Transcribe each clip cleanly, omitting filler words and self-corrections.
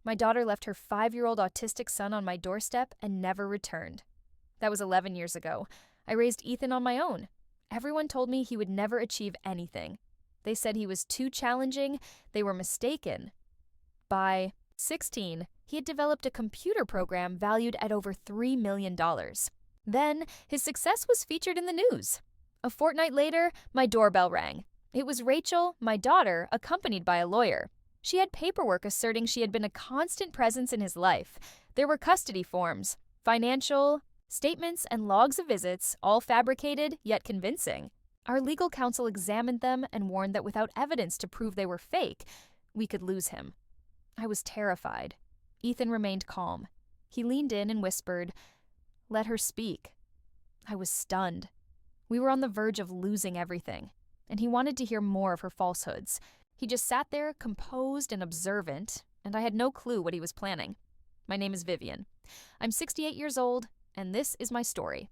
My daughter left her 5-year-old autistic son on my doorstep and never returned. That was 11 years ago. I raised Ethan on my own. Everyone told me he would never achieve anything. They said he was too challenging. They were mistaken. By 16, he had developed a computer program valued at over $3 million. Then, his success was featured in the news. A fortnight later, my doorbell rang. It was Rachel, my daughter, accompanied by a lawyer. She had paperwork asserting she had been a constant presence in his life. There were custody forms, financial statements, and logs of visits, all fabricated yet convincing. Our legal counsel examined them and warned that without evidence to prove they were fake, we could lose him. I was terrified. Ethan remained calm. He leaned in and whispered, "Let her speak." I was stunned. We were on the verge of losing everything, and he wanted to hear more of her falsehoods. He just sat there, composed and observant, and I had no clue what he was planning. My name is Vivian. I'm 68 years old, and this is my story.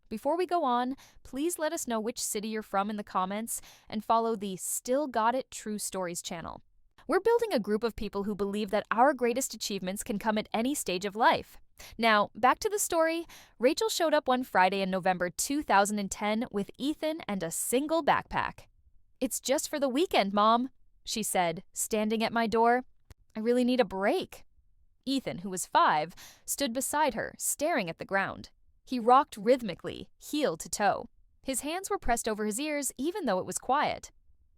Before we go on, please let us know which city you're from in the comments and follow the Still Got It True Stories channel. We're building a group of people who believe that our greatest achievements can come at any stage of life. Now, back to the story. Rachel showed up one Friday in November 2010 with Ethan and a single backpack. "It's just for the weekend, Mom," she said, standing at my door. "I really need a break." Ethan, who was 5, stood beside her, staring at the ground. He rocked rhythmically, heel to toe. His hands were pressed over his ears, even though it was quiet.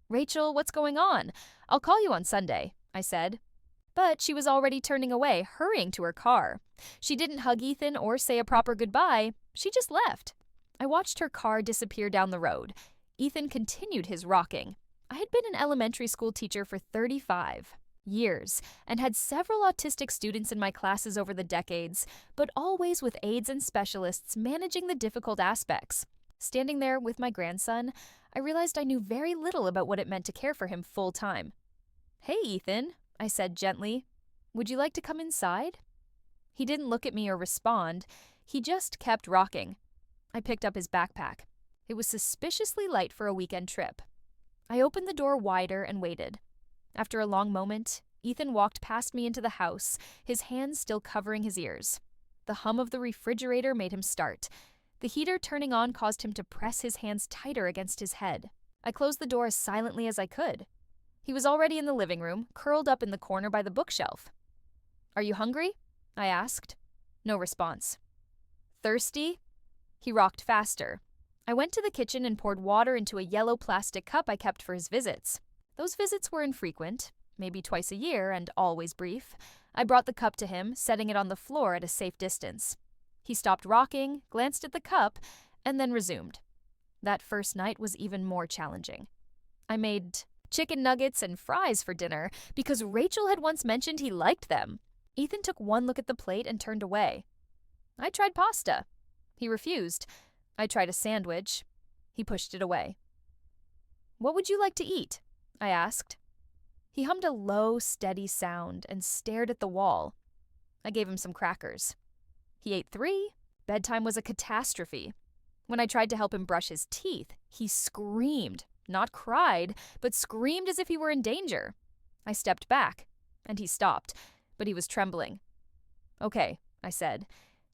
"Rachel, what's going on? I'll call you on Sunday," I said. But she was already turning away, hurrying to her car. She didn't hug Ethan or say a proper goodbye. She just left. I watched her car disappear down the road. Ethan continued his rocking. I had been an elementary school teacher for 35 years and had several autistic students in my classes over the decades, but always with aides and specialists managing the difficult aspects. Standing there with my grandson, I realized I knew very little about what it meant to care for him full time. "Hey, Ethan," I said gently. "Would you like to come inside?" He didn't look at me or respond. He just kept rocking. I picked up his backpack. It was suspiciously light for a weekend trip. I opened the door wider and waited. After a long moment, Ethan walked past me into the house, his hands still covering his ears. The hum of the refrigerator made him start. The heater turning on caused him to press his hands tighter against his head. I closed the door as silently as I could. He was already in the living room, curled up in the corner by the bookshelf. "Are you hungry?" I asked. No response. "Thirsty?" He rocked faster. I went to the kitchen and poured water into a yellow plastic cup I kept for his visits. Those visits were infrequent, maybe twice a year and always brief. I brought the cup to him, setting it on the floor at a safe distance. He stopped rocking, glanced at the cup, and then resumed. That first night was even more challenging. I made chicken nuggets and fries for dinner because Rachel had once mentioned he liked them. Ethan took one look at the plate and turned away. I tried pasta. He refused. I tried a sandwich. He pushed it away. "What would you like to eat?" I asked. He hummed a low, steady sound and stared at the wall. I gave him some crackers. He ate 3. Bedtime was a catastrophe. When I tried to help him brush his teeth, he screamed, not cried, but screamed as if he were in danger. I stepped back, and he stopped, but he was trembling. "Okay," I said.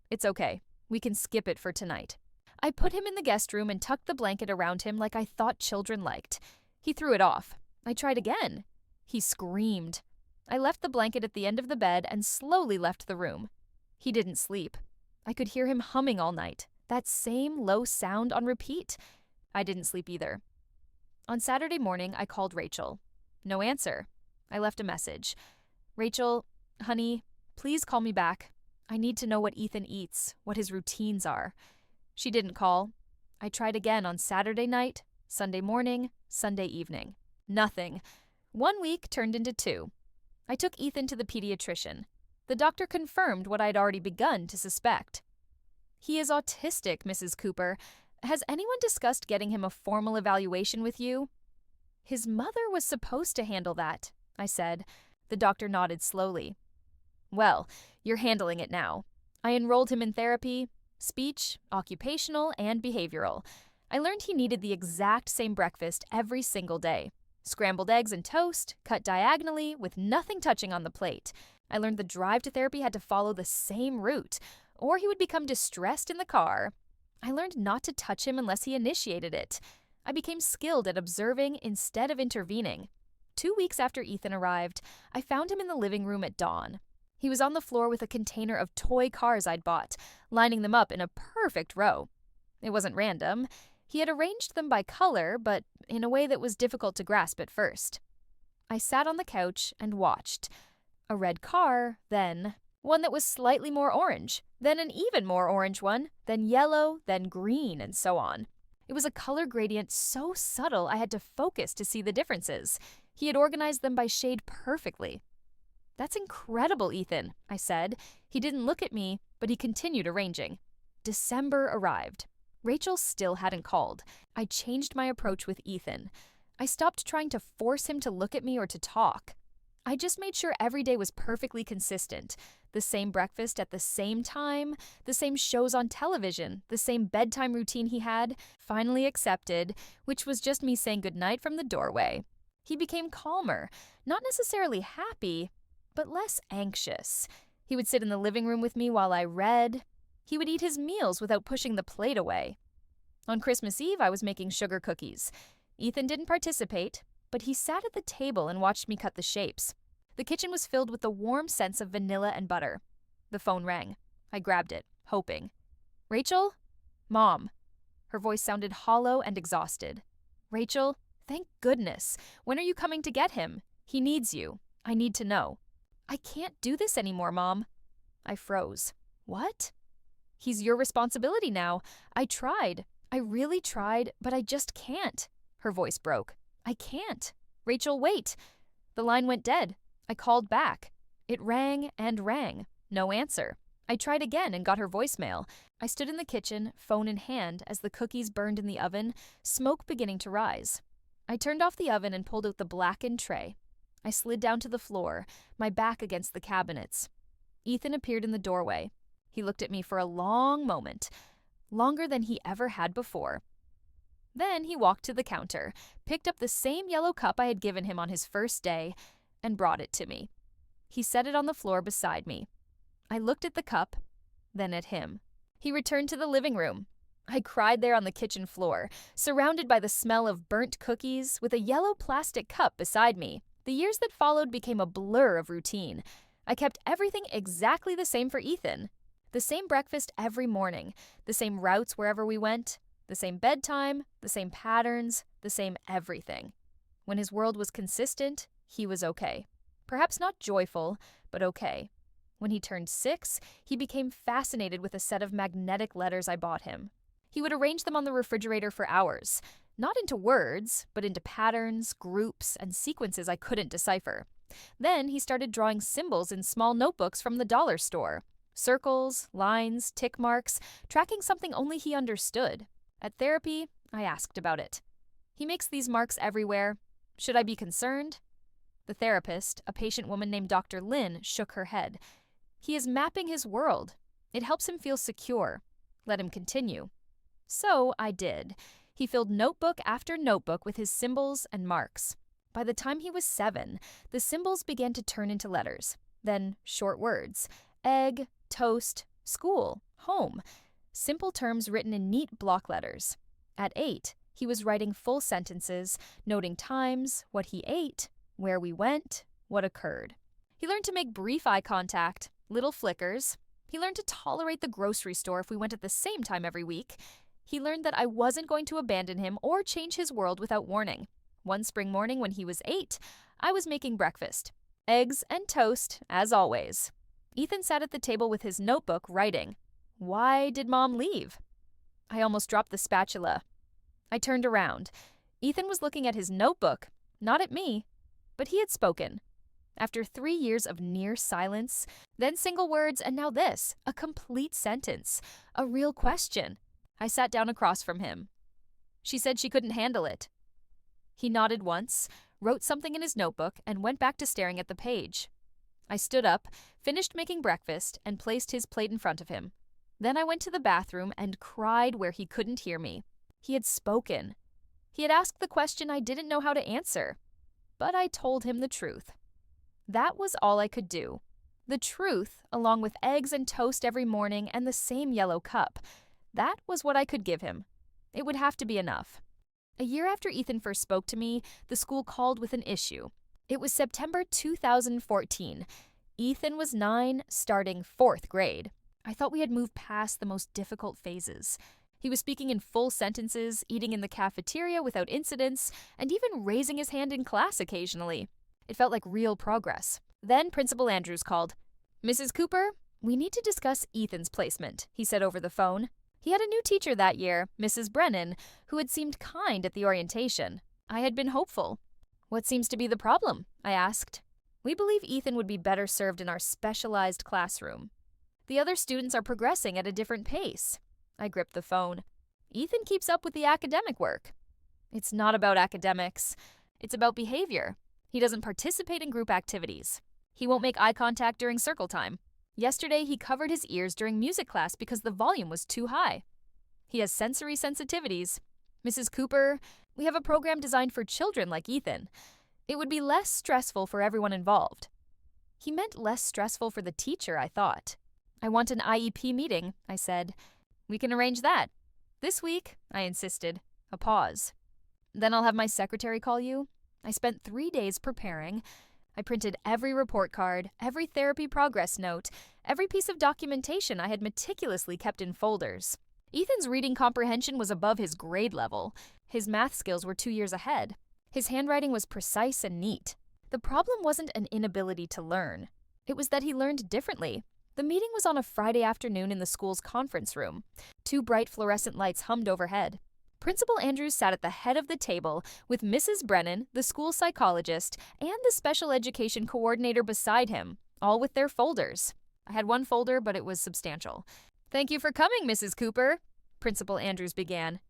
"It's okay. We can skip it for tonight." I put him in the guest room and tucked the blanket around him like I thought children liked. He threw it off. I tried again. He screamed. I left the blanket at the end of the bed and slowly left the room. He didn't sleep. I could hear him humming all night, that same low sound on repeat. I didn't sleep either. On Saturday morning, I called Rachel. No answer. I left a message. "Rachel, honey, please call me back. I need to know what Ethan eats, what his routines are." She didn't call. I tried again on Saturday night, Sunday morning, Sunday evening. Nothing. 1 week turned into 2. I took Ethan to the pediatrician. The doctor confirmed what I'd already begun to suspect. "He is autistic, Mrs. Cooper. Has anyone discussed getting him a formal evaluation with you?" "His mother was supposed to handle that," I said. The doctor nodded slowly. "Well, you're handling it now. I enrolled him in therapy, speech, occupational, and behavioral. I learned he needed the exact same breakfast every single day. Scrambled eggs and toast, cut diagonally with nothing touching on the plate. I learned the drive to therapy had to follow the same route, or he would become distressed in the car. I learned not to touch him unless he initiated it. I became skilled at observing instead of intervening. 2 weeks after Ethan arrived, I found him in the living room at dawn. He was on the floor with a container of toy cars I'd bought, lining them up in a perfect row. It wasn't random. He had arranged them by color, but in a way that was difficult to grasp at first. I sat on the couch and watched. A red car, then one that was slightly more orange, then an even more orange one, then yellow, then green, and so on. It was a color gradient so subtle I had to focus to see the differences. He had organized them by shade perfectly. "That's incredible, Ethan," I said. He didn't look at me, but he continued arranging. December arrived. Rachel still hadn't called. I changed my approach with Ethan. I stopped trying to force him to look at me or to talk. I just made sure every day was perfectly consistent. The same breakfast at the same time, the same shows on television, the same bedtime routine he had, finally accepted, which was just me saying goodnight from the doorway. He became calmer, not necessarily happy, but less anxious. He would sit in the living room with me while I read. He would eat his meals without pushing the plate away. On Christmas Eve, I was making sugar cookies. Ethan didn't participate, but he sat at the table and watched me cut the shapes. The kitchen was filled with the warm scents of vanilla and butter. The phone rang. I grabbed it, hoping. "Rachel? Mom." Her voice sounded hollow and exhausted. "Rachel, thank goodness. When are you coming to get him? He needs you. I need to know." "I can't do this anymore, Mom." I froze. "What?" "He's your responsibility now. I tried. I really tried, but I just can't." Her voice broke. "I can't. Rachel, wait." The line went dead. I called back. It rang and rang. No answer. I tried again and got her voicemail. I stood in the kitchen, phone in hand, as the cookies burned in the oven, smoke beginning to rise. I turned off the oven and pulled out the blackened tray. I slid down to the floor, my back against the cabinets. Ethan appeared in the doorway. He looked at me for a long moment, longer than he ever had before. Then he walked to the counter, picked up the same yellow cup I had given him on his first day, and brought it to me. He set it on the floor beside me. I looked at the cup, then at him. He returned to the living room. I cried there on the kitchen floor, surrounded by the smell of burnt cookies, with a yellow plastic cup beside me. The years that followed became a blur of routine. I kept everything exactly the same for Ethan. The same breakfast every morning, the same routes wherever we went, the same bedtime, the same patterns, the same everything. When his world was consistent, he was okay. Perhaps not joyful, but okay. When he turned 6, he became fascinated with a set of magnetic letters I bought him. He would arrange them on the refrigerator for hours, not into words, but into patterns, groups, and sequences I couldn't decipher. Then he started drawing symbols in small notebooks from the dollar store. Circles, lines, tick marks, tracking something only he understood. At therapy, I asked about it. "He makes these marks everywhere. Should I be concerned?" The therapist, a patient woman named Dr. Lynn, shook her head. "He is mapping his world. It helps him feel secure. Let him continue." So I did. He filled notebook after notebook with his symbols and marks. By the time he was 7, the symbols began to turn into letters. Then short words. Egg, toast, school, home. Simple terms written in neat block letters. At 8, he was writing full sentences, noting times, what he ate, where we went, what occurred. He learned to make brief eye contact, little flickers. He learned to tolerate the grocery store if we went at the same time every week. He learned that I wasn't going to abandon him or change his world without warning. One spring morning when he was 8, I was making breakfast. Eggs and toast, as always. Ethan sat at the table with his notebook, writing. Why did Mom leave? I almost dropped the spatula. I turned around. Ethan was looking at his notebook, not at me. But he had spoken. After 3 years of near silence, then single words, and now this, a complete sentence, a real question. I sat down across from him. She said she couldn't handle it. He nodded once, wrote something in his notebook, and went back to staring at the page. I stood up, finished making breakfast, and placed his plate in front of him. Then I went to the bathroom and cried where he couldn't hear me. He had spoken. He had asked the question I didn't know how to answer. But I told him the truth. That was all I could do. The truth, along with eggs and toast every morning and the same yellow cup. That was what I could give him. It would have to be enough. A year after Ethan first spoke to me, the school called with an issue. It was September 2014. Ethan was 9, starting 4th grade. I thought we had moved past the most difficult phases. He was speaking in full sentences, eating in the cafeteria without incidents, and even raising his hand in class occasionally. It felt like real progress. Then Principal Andrews called. "Mrs. Cooper, we need to discuss Ethan's placement," he said over the phone. He had a new teacher that year, Mrs. Brennan, who had seemed kind at the orientation. I had been hopeful. "What seems to be the problem?" I asked. "We believe Ethan would be better served in our specialized classroom. The other students are progressing at a different pace." I gripped the phone. "Ethan keeps up with the academic work." "It's not about academics. It's about behavior. He doesn't participate in group activities. He won't make eye contact during circle time. Yesterday, he covered his ears during music class because the volume was too high. He has sensory sensitivities. Mrs. Cooper, we have a program designed for children like Ethan. It would be less stressful for everyone involved." He meant less stressful for the teacher, I thought. "I want an IEP meeting," I said. "We can arrange that." "This week," I insisted. A pause. "Then I'll have my secretary call you." I spent 3 days preparing. I printed every report card, every therapy progress note, every piece of documentation I had meticulously kept in folders. Ethan's reading comprehension was above his grade level. His math skills were 2 years ahead. His handwriting was precise and neat. The problem wasn't an inability to learn. It was that he learned differently. The meeting was on a Friday afternoon in the school's conference room. 2 bright fluorescent lights hummed overhead. Principal Andrews sat at the head of the table with Mrs. Brennan, the school psychologist, and the special education coordinator beside him, all with their folders. I had one folder, but it was substantial. "Thank you for coming, Mrs. Cooper," Principal Andrews began.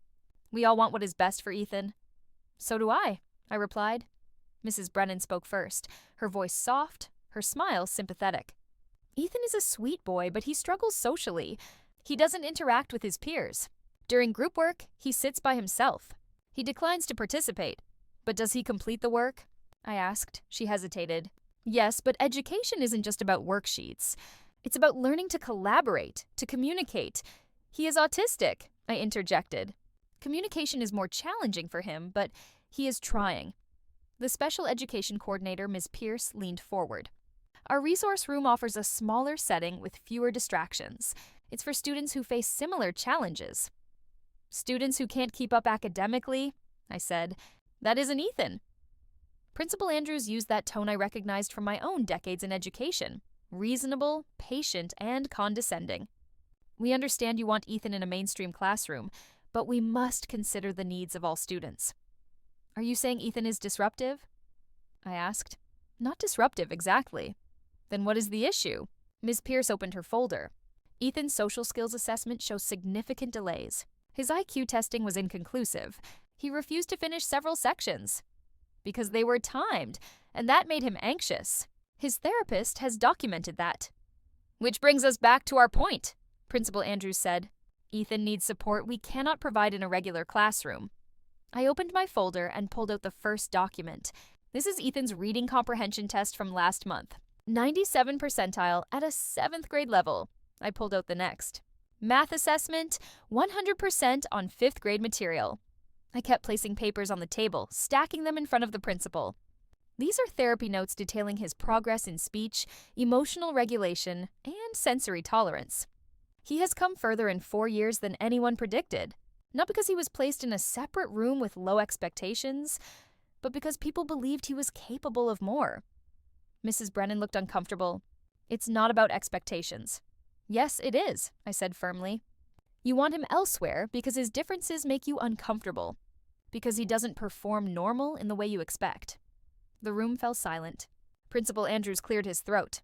"We all want what is best for Ethan." "So do I replied. Mrs. Brennan spoke first, her voice soft, her smile sympathetic. "Ethan is a sweet boy, but he struggles socially. He doesn't interact with his peers. During group work, he sits by himself. He declines to participate. But does he complete the work?" I asked. She hesitated. "Yes, but education isn't just about worksheets. It's about learning to collaborate, to communicate. He is autistic," I interjected. "Communication is more challenging for him, but he is trying." The special education coordinator, Ms. Pierce, leaned forward. "Our resource room offers a smaller setting with fewer distractions. It's for students who face similar challenges." "Students who can't keep up academically," I said. "That isn't Ethan." Principal Andrews used that tone I recognized from my own decades in education. Reasonable, patient, and condescending. "We understand you want Ethan in a mainstream classroom, but we must consider the needs of all students." "Are you saying Ethan is disruptive?" I asked. "Not disruptive, exactly." "Then what is the issue?" Ms. Pierce opened her folder. Ethan's social skills assessment shows significant delays. His IQ testing was inconclusive. He refused to finish several sections because they were timed, and that made him anxious. His therapist has documented that. "Which brings us back to our point," Principal Andrews said. "Ethan needs support we cannot provide in a regular classroom." I opened my folder and pulled out the first document. This is Ethan's reading comprehension test from last month. 97 percentile at a 7th grade level. I pulled out the next. Math assessment, 100% on 5th grade material. I kept placing papers on the table, stacking them in front of the principal. These are therapy notes detailing his progress in speech, emotional regulation, and sensory tolerance. He has come further in 4 years than anyone predicted, not because he was placed in a separate room with low expectations, but because people believed he was capable of more. Mrs. Brennan looked uncomfortable. "It's not about expectations." "Yes, it is," I said firmly. "You want him elsewhere because his differences make you uncomfortable, because he doesn't perform normal in the way you expect." The room fell silent. Principal Andrews cleared his throat.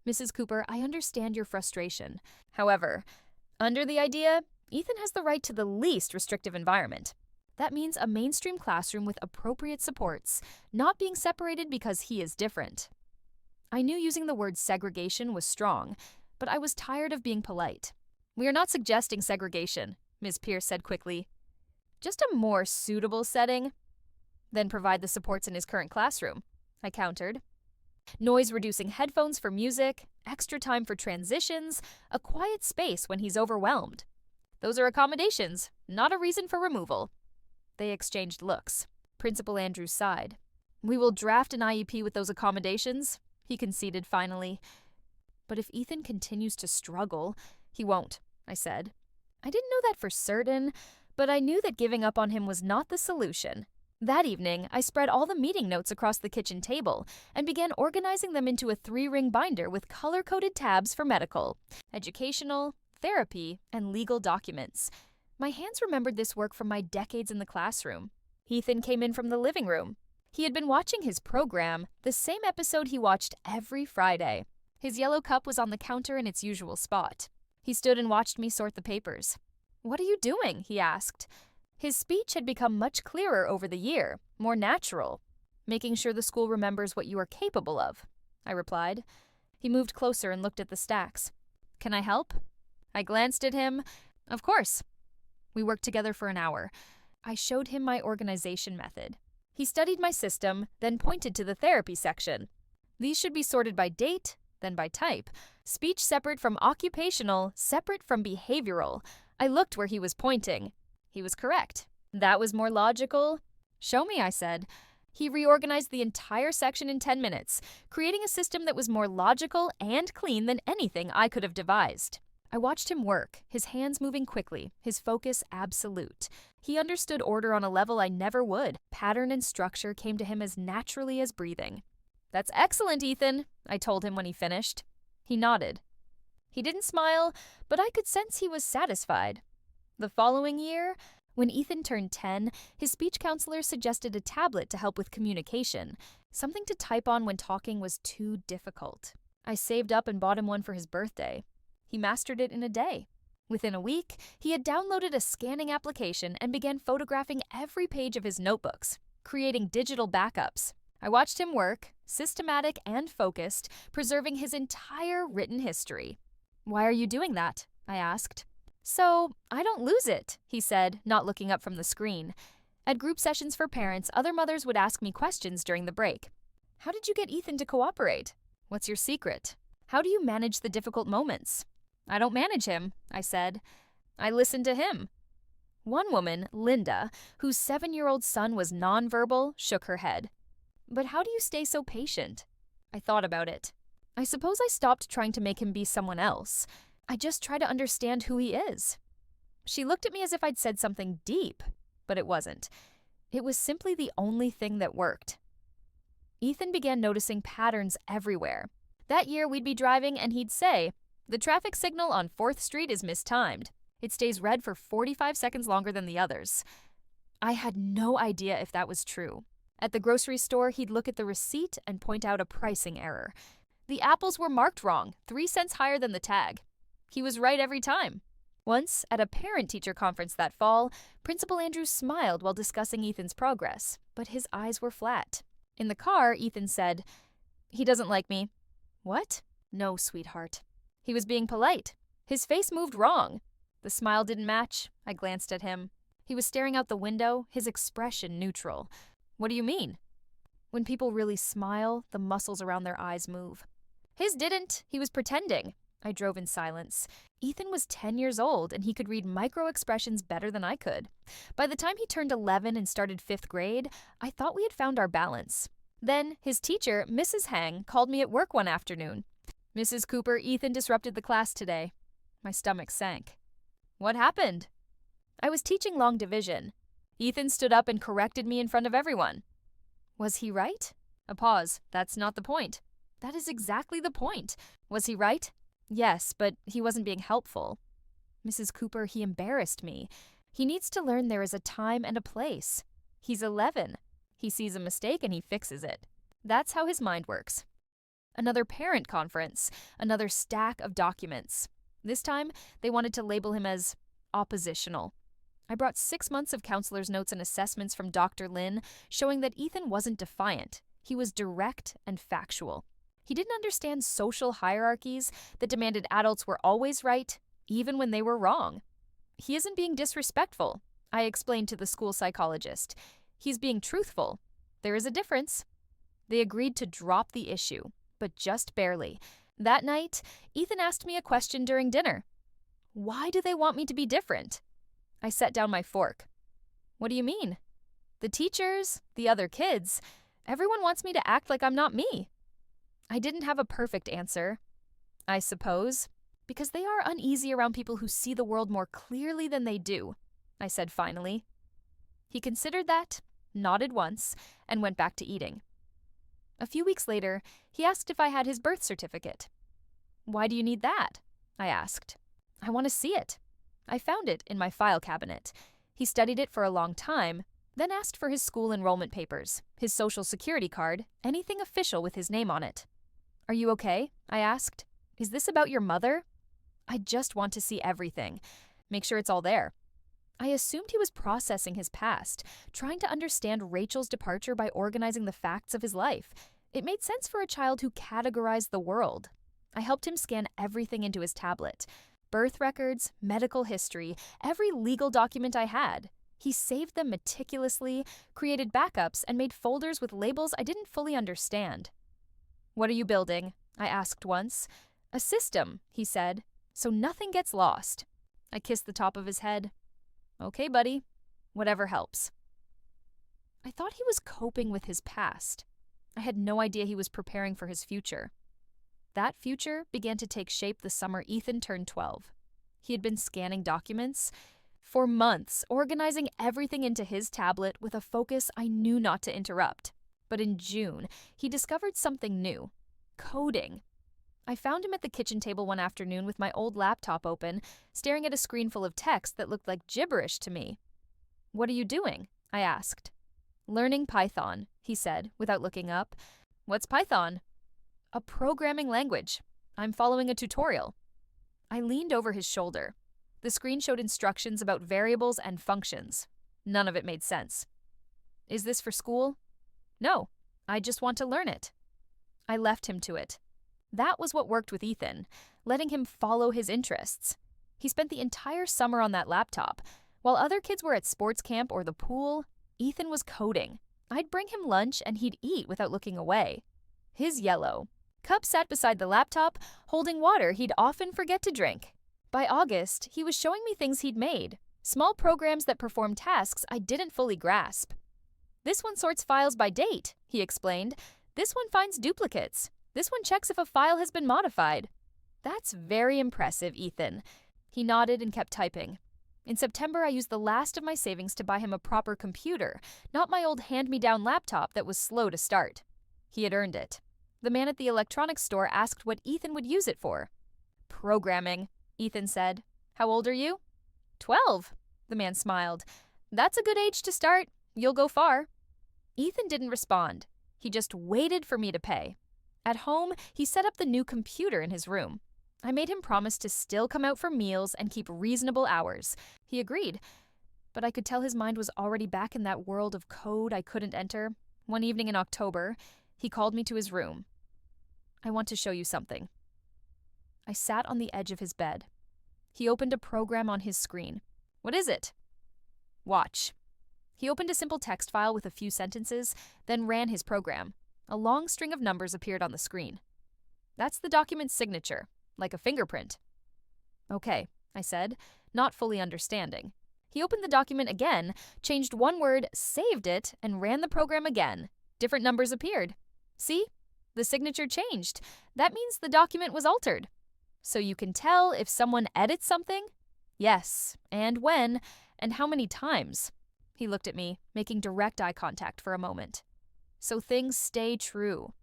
"Mrs. Cooper, I understand your frustration. However, under the idea, Ethan has the right to the least restrictive environment. That means a mainstream classroom with appropriate supports, not being separated because he is different." I knew using the word segregation was strong, but I was tired of being polite. "We are not suggesting segregation," Ms. Pierce said quickly. "Just a more suitable setting." "Then provide the supports in his current classroom," I countered. "Noise-reducing headphones for music, extra time for transitions, a quiet space when he's overwhelmed. Those are accommodations, not a reason for removal. They exchanged looks. Principal Andrews sighed. We will draft an IEP with those accommodations, he conceded finally. But if Ethan continues to struggle, he won't, I said. I didn't know that for certain, but I knew that giving up on him was not the solution. That evening, I spread all the meeting notes across the kitchen table and began organizing them into a 3-ring binder with color-coded tabs for medical, educational, therapy, and legal documents. My hands remembered this work from my decades in the classroom. Ethan came in from the living room. He had been watching his program, the same episode he watched every Friday. His yellow cup was on the counter in its usual spot. He stood and watched me sort the papers. "What are you doing?" he asked. His speech had become much clearer over the year, more natural. "Making sure the school remembers what you are capable of," I replied. He moved closer and looked at the stacks. "Can I help?" I glanced at him. "Of course." We worked together for an hour. I showed him my organization method. He studied my system, then pointed to the therapy section. These should be sorted by date, then by type. Speech separate from occupational, separate from behavioral. I looked where he was pointing. He was correct. That was more logical. "Show me," I said. He reorganized the entire section in 10 minutes, creating a system that was more logical and clean than anything I could have devised. I watched him work, his hands moving quickly, his focus absolute. He understood order on a level I never would. Pattern and structure came to him as naturally as breathing. "That's excellent, Ethan," I told him when he finished. He nodded. He didn't smile, but I could sense he was satisfied. The following year, when Ethan turned 10, his speech counselor suggested a tablet to help with communication. Something to type on when talking was too difficult. I saved up and bought him one for his birthday. He mastered it in a day. Within a week, he had downloaded a scanning application and began photographing every page of his notebooks, creating digital backups. I watched him work, systematic and focused, preserving his entire written history. "Why are you doing that?" I asked. "So I don't lose it," he said, not looking up from the screen. At group sessions for parents, other mothers would ask me questions during the break. "How did you get Ethan to cooperate? What's your secret? How do you manage the difficult moments?" "I don't manage him," I said. "I listen to him." One woman, Linda, whose 7-year-old son was nonverbal, shook her head. "But how do you stay so patient?" I thought about it. I suppose I stopped trying to make him be someone else. I just try to understand who he is. She looked at me as if I'd said something deep, but it wasn't. It was simply the only thing that worked. Ethan began noticing patterns everywhere. That year we'd be driving and he'd say, "The traffic signal on 4th Street is mistimed. It stays red for 45 seconds longer than the others." I had no idea if that was true. At the grocery store, he'd look at the receipt and point out a pricing error. The apples were marked wrong, 3 cents higher than the tag. He was right every time. Once, at a parent-teacher conference that fall, Principal Andrews smiled while discussing Ethan's progress, but his eyes were flat. In the car, Ethan said, "He doesn't like me." "What?" "No, sweetheart." He was being polite. His face moved wrong. The smile didn't match. I glanced at him. He was staring out the window, his expression neutral. "What do you mean?" "When people really smile, the muscles around their eyes move." His didn't. He was pretending. I drove in silence. Ethan was 10 years old, and he could read micro-expressions better than I could. By the time he turned 11 and started 5th grade, I thought we had found our balance. Then, his teacher, Mrs. Hang, called me at work one afternoon. "Mrs. Cooper, Ethan disrupted the class today." My stomach sank. "What happened?" "I was teaching long division. Ethan stood up and corrected me in front of everyone." "Was he right?" A pause. "That's not the point." "That is exactly the point. Was he right?" "Yes, but he wasn't being helpful." "Mrs. Cooper, he embarrassed me. He needs to learn there is a time and a place. He's 11. He sees a mistake and he fixes it. That's how his mind works." Another parent conference, another stack of documents. This time, they wanted to label him as oppositional. I brought 6 months of counselor's notes and assessments from Dr. Lin, showing that Ethan wasn't defiant. He was direct and factual. He didn't understand social hierarchies that demanded adults were always right, even when they were wrong. "He isn't being disrespectful," I explained to the school psychologist. "He's being truthful. There is a difference." They agreed to drop the issue, but just barely. That night, Ethan asked me a question during dinner. Why do they want me to be different? I set down my fork. What do you mean? The teachers, the other kids, everyone wants me to act like I'm not me. I didn't have a perfect answer. I suppose, because they are uneasy around people who see the world more clearly than they do, I said finally. He considered that, nodded once, and went back to eating. A few weeks later, he asked if I had his birth certificate. Why do you need that? I asked. I want to see it. I found it in my file cabinet. He studied it for a long time, then asked for his school enrollment papers, his social security card, anything official with his name on it. Are you okay? I asked. Is this about your mother? I just want to see everything. Make sure it's all there. I assumed he was processing his past, trying to understand Rachel's departure by organizing the facts of his life. It made sense for a child who categorized the world. I helped him scan everything into his tablet. Birth records, medical history, every legal document I had. He saved them meticulously, created backups, and made folders with labels I didn't fully understand. What are you building? I asked once. A system, he said, so nothing gets lost. I kissed the top of his head. Okay, buddy. Whatever helps. I thought he was coping with his past. I had no idea he was preparing for his future. That future began to take shape the summer Ethan turned 12. He had been scanning documents for months, organizing everything into his tablet with a focus I knew not to interrupt. But in June, he discovered something new: coding. I found him at the kitchen table one afternoon with my old laptop open, staring at a screen full of text that looked like gibberish to me. What are you doing? I asked. Learning Python, he said, without looking up. What's Python? A programming language. I'm following a tutorial. I leaned over his shoulder. The screen showed instructions about variables and functions. None of it made sense. Is this for school? No, I just want to learn it. I left him to it. That was what worked with Ethan, letting him follow his interests. He spent the entire summer on that laptop. While other kids were at sports camp or the pool, Ethan was coding. I'd bring him lunch and he'd eat without looking away. His yellow. Cup sat beside the laptop, holding water he'd often forget to drink. By August, he was showing me things he'd made, small programs that performed tasks I didn't fully grasp. This one sorts files by date, he explained. This one finds duplicates. This one checks if a file has been modified. That's very impressive, Ethan. He nodded and kept typing. In September, I used the last of my savings to buy him a proper computer, not my old hand-me-down laptop that was slow to start. He had earned it. The man at the electronics store asked what Ethan would use it for. Programming, Ethan said. How old are you? 12, the man smiled. That's a good age to start. You'll go far. Ethan didn't respond. He just waited for me to pay. At home, he set up the new computer in his room. I made him promise to still come out for meals and keep reasonable hours. He agreed, but I could tell his mind was already back in that world of code I couldn't enter. One evening in October, he called me to his room. I want to show you something. I sat on the edge of his bed. He opened a program on his screen. What is it? Watch. He opened a simple text file with a few sentences, then ran his program. A long string of numbers appeared on the screen. That's the document's signature, like a fingerprint. Okay, I said, not fully understanding. He opened the document again, changed one word, saved it, and ran the program again. Different numbers appeared. See? The signature changed. That means the document was altered. So you can tell if someone edits something? Yes, and when, and how many times. He looked at me, making direct eye contact for a moment. So things stay true.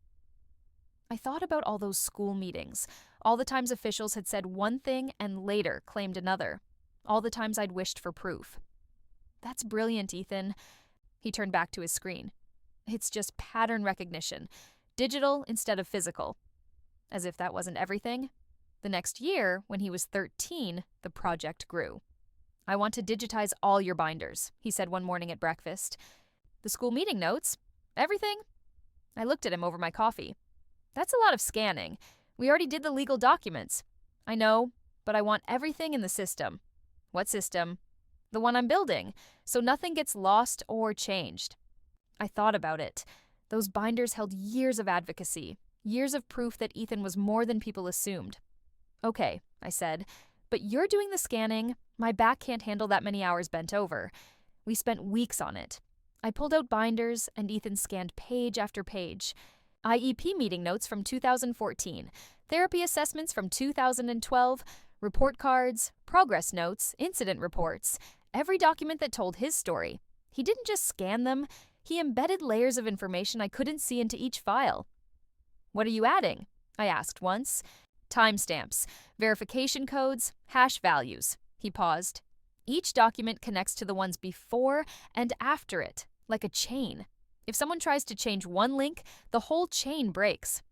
I thought about all those school meetings, all the times officials had said one thing and later claimed another, all the times I'd wished for proof. That's brilliant, Ethan. He turned back to his screen. It's just pattern recognition, digital instead of physical. As if that wasn't everything. The next year, when he was 13, the project grew. I want to digitize all your binders, he said one morning at breakfast. The school meeting notes? Everything? I looked at him over my coffee. That's a lot of scanning. We already did the legal documents. I know, but I want everything in the system. What system? The one I'm building, so nothing gets lost or changed. I thought about it. Those binders held years of advocacy, Years of proof that Ethan was more than people assumed. Okay, I said, but you're doing the scanning. My back can't handle that many hours bent over. We spent weeks on it. I pulled out binders, and Ethan scanned page after page. IEP meeting notes from 2014, therapy assessments from 2012, report cards, progress notes, incident reports, every document that told his story. He didn't just scan them, he embedded layers of information I couldn't see into each file. What are you adding? I asked once. Timestamps, verification codes, hash values. He paused. Each document connects to the ones before and after it, like a chain. If someone tries to change one link, the whole chain breaks.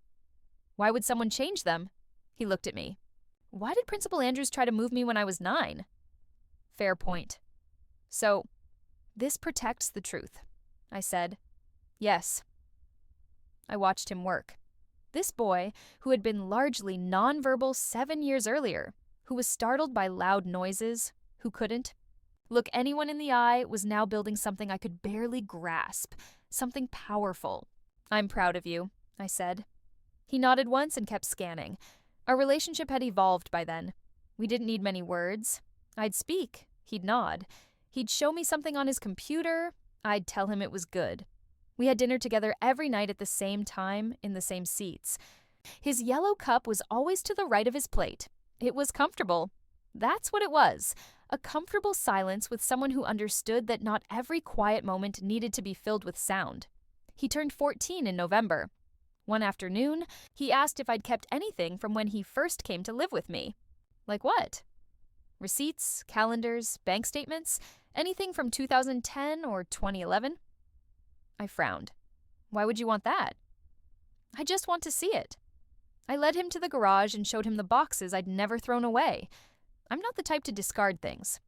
Why would someone change them? He looked at me. Why did Principal Andrews try to move me when I was 9? Fair point. So, this protects the truth, I said. Yes. I watched him work. This boy, who had been largely nonverbal 7 years earlier, who was startled by loud noises, who couldn't look anyone in the eye, was now building something I could barely grasp, something powerful. I'm proud of you, I said. He nodded once and kept scanning. Our relationship had evolved by then. We didn't need many words. I'd speak, he'd nod. He'd show me something on his computer, I'd tell him it was good. We had dinner together every night at the same time, in the same seats. His yellow cup was always to the right of his plate. It was comfortable. That's what it was. A comfortable silence with someone who understood that not every quiet moment needed to be filled with sound. He turned 14 in November. One afternoon, he asked if I'd kept anything from when he first came to live with me. Like what? Receipts, calendars, bank statements, anything from 2010 or 2011? I frowned. Why would you want that? I just want to see it. I led him to the garage and showed him the boxes I'd never thrown away. I'm not the type to discard things.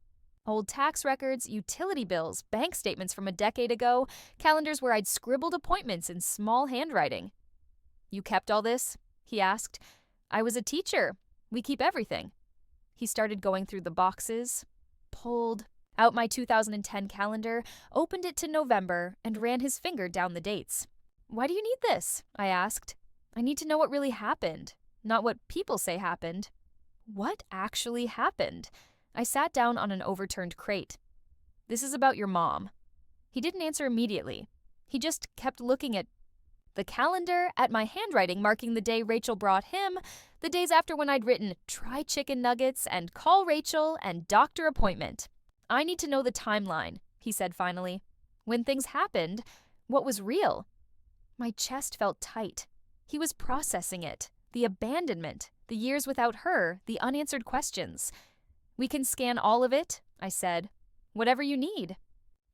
Old tax records, utility bills, bank statements from a decade ago, calendars where I'd scribbled appointments in small handwriting. You kept all this? He asked. I was a teacher. We keep everything. He started going through the boxes, pulled out my 2010 calendar, opened it to November, and ran his finger down the dates. Why do you need this? I asked. I need to know what really happened, not what people say happened. What actually happened? I sat down on an overturned crate. This is about your mom. He didn't answer immediately. He just kept looking at the calendar, at my handwriting marking the day Rachel brought him, the days after when I'd written try chicken nuggets and call Rachel and doctor appointment. I need to know the timeline, he said finally. When things happened, what was real? My chest felt tight. He was processing it, the abandonment, the years without her, the unanswered questions. We can scan all of it, I said. Whatever you need.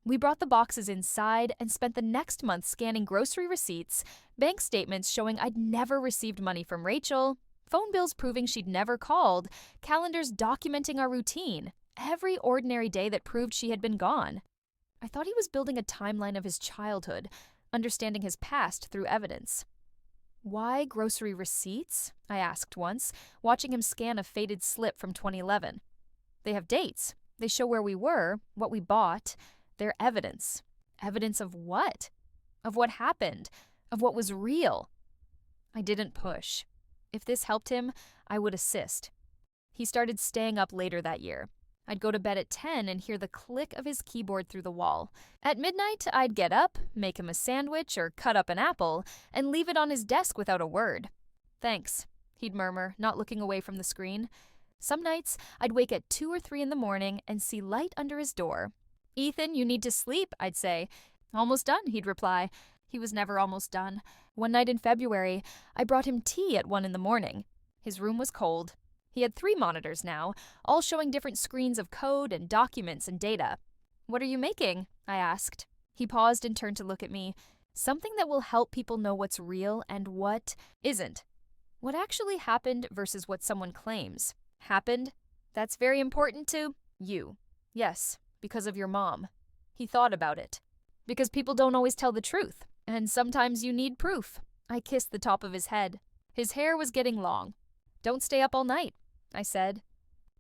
We brought the boxes inside and spent the next month scanning grocery receipts, bank statements showing I'd never received money from Rachel, phone bills proving she'd never called, calendars documenting our routine, every ordinary day that proved she had been gone. I thought he was building a timeline of his childhood, understanding his past through evidence. Why grocery receipts? I asked once, watching him scan a faded slip from 2011. They have dates. They show where we were, what we bought. They're evidence. Evidence of what? Of what happened. Of what was real. I didn't push. If this helped him, I would assist. He started staying up later that year. I'd go to bed at 10 and hear the click of his keyboard through the wall. At midnight, I'd get up, make him a sandwich or cut up an apple, and leave it on his desk without a word. Thanks, he'd murmur, not looking away from the screen. Some nights, I'd wake at 2 or 3 in the morning and see light under his door. Ethan, you need to sleep, I'd say. Almost done, he'd reply. He was never almost done. One night in February, I brought him tea at 1 in the morning. His room was cold. He had 3 monitors now, all showing different screens of code and documents and data. What are you making? I asked. He paused and turned to look at me. Something that will help people know what's real and what isn't. What actually happened versus what someone claims. Happened? That's very important to you. Yes, because of your mom. He thought about it. Because people don't always tell the truth, and sometimes you need proof. I kissed the top of his head. His hair was getting long. Don't stay up all night, I said.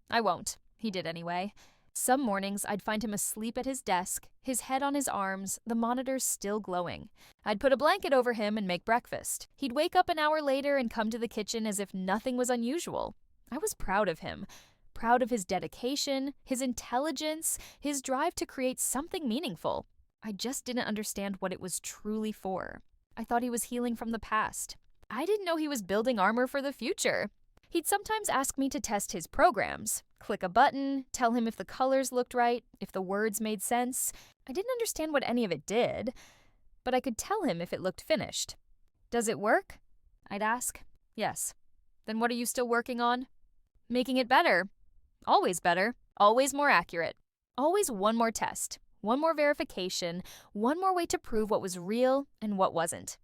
I won't. He did anyway. Some mornings, I'd find him asleep at his desk, his head on his arms, the monitors still glowing. I'd put a blanket over him and make breakfast. He'd wake up an hour later and come to the kitchen as if nothing was unusual. I was proud of him. Proud of his dedication, his intelligence, his drive to create something meaningful. I just didn't understand what it was truly for. I thought he was healing from the past. I didn't know he was building armor for the future. He'd sometimes ask me to test his programs, click a button, tell him if the colors looked right, if the words made sense. I didn't understand what any of it did, but I could tell him if it looked finished. "Does it work?" I'd ask. "Yes." "Then what are you still working on?" "Making it better. Always better. Always more accurate. Always one more test, one more verification, one more way to prove what was real and what wasn't."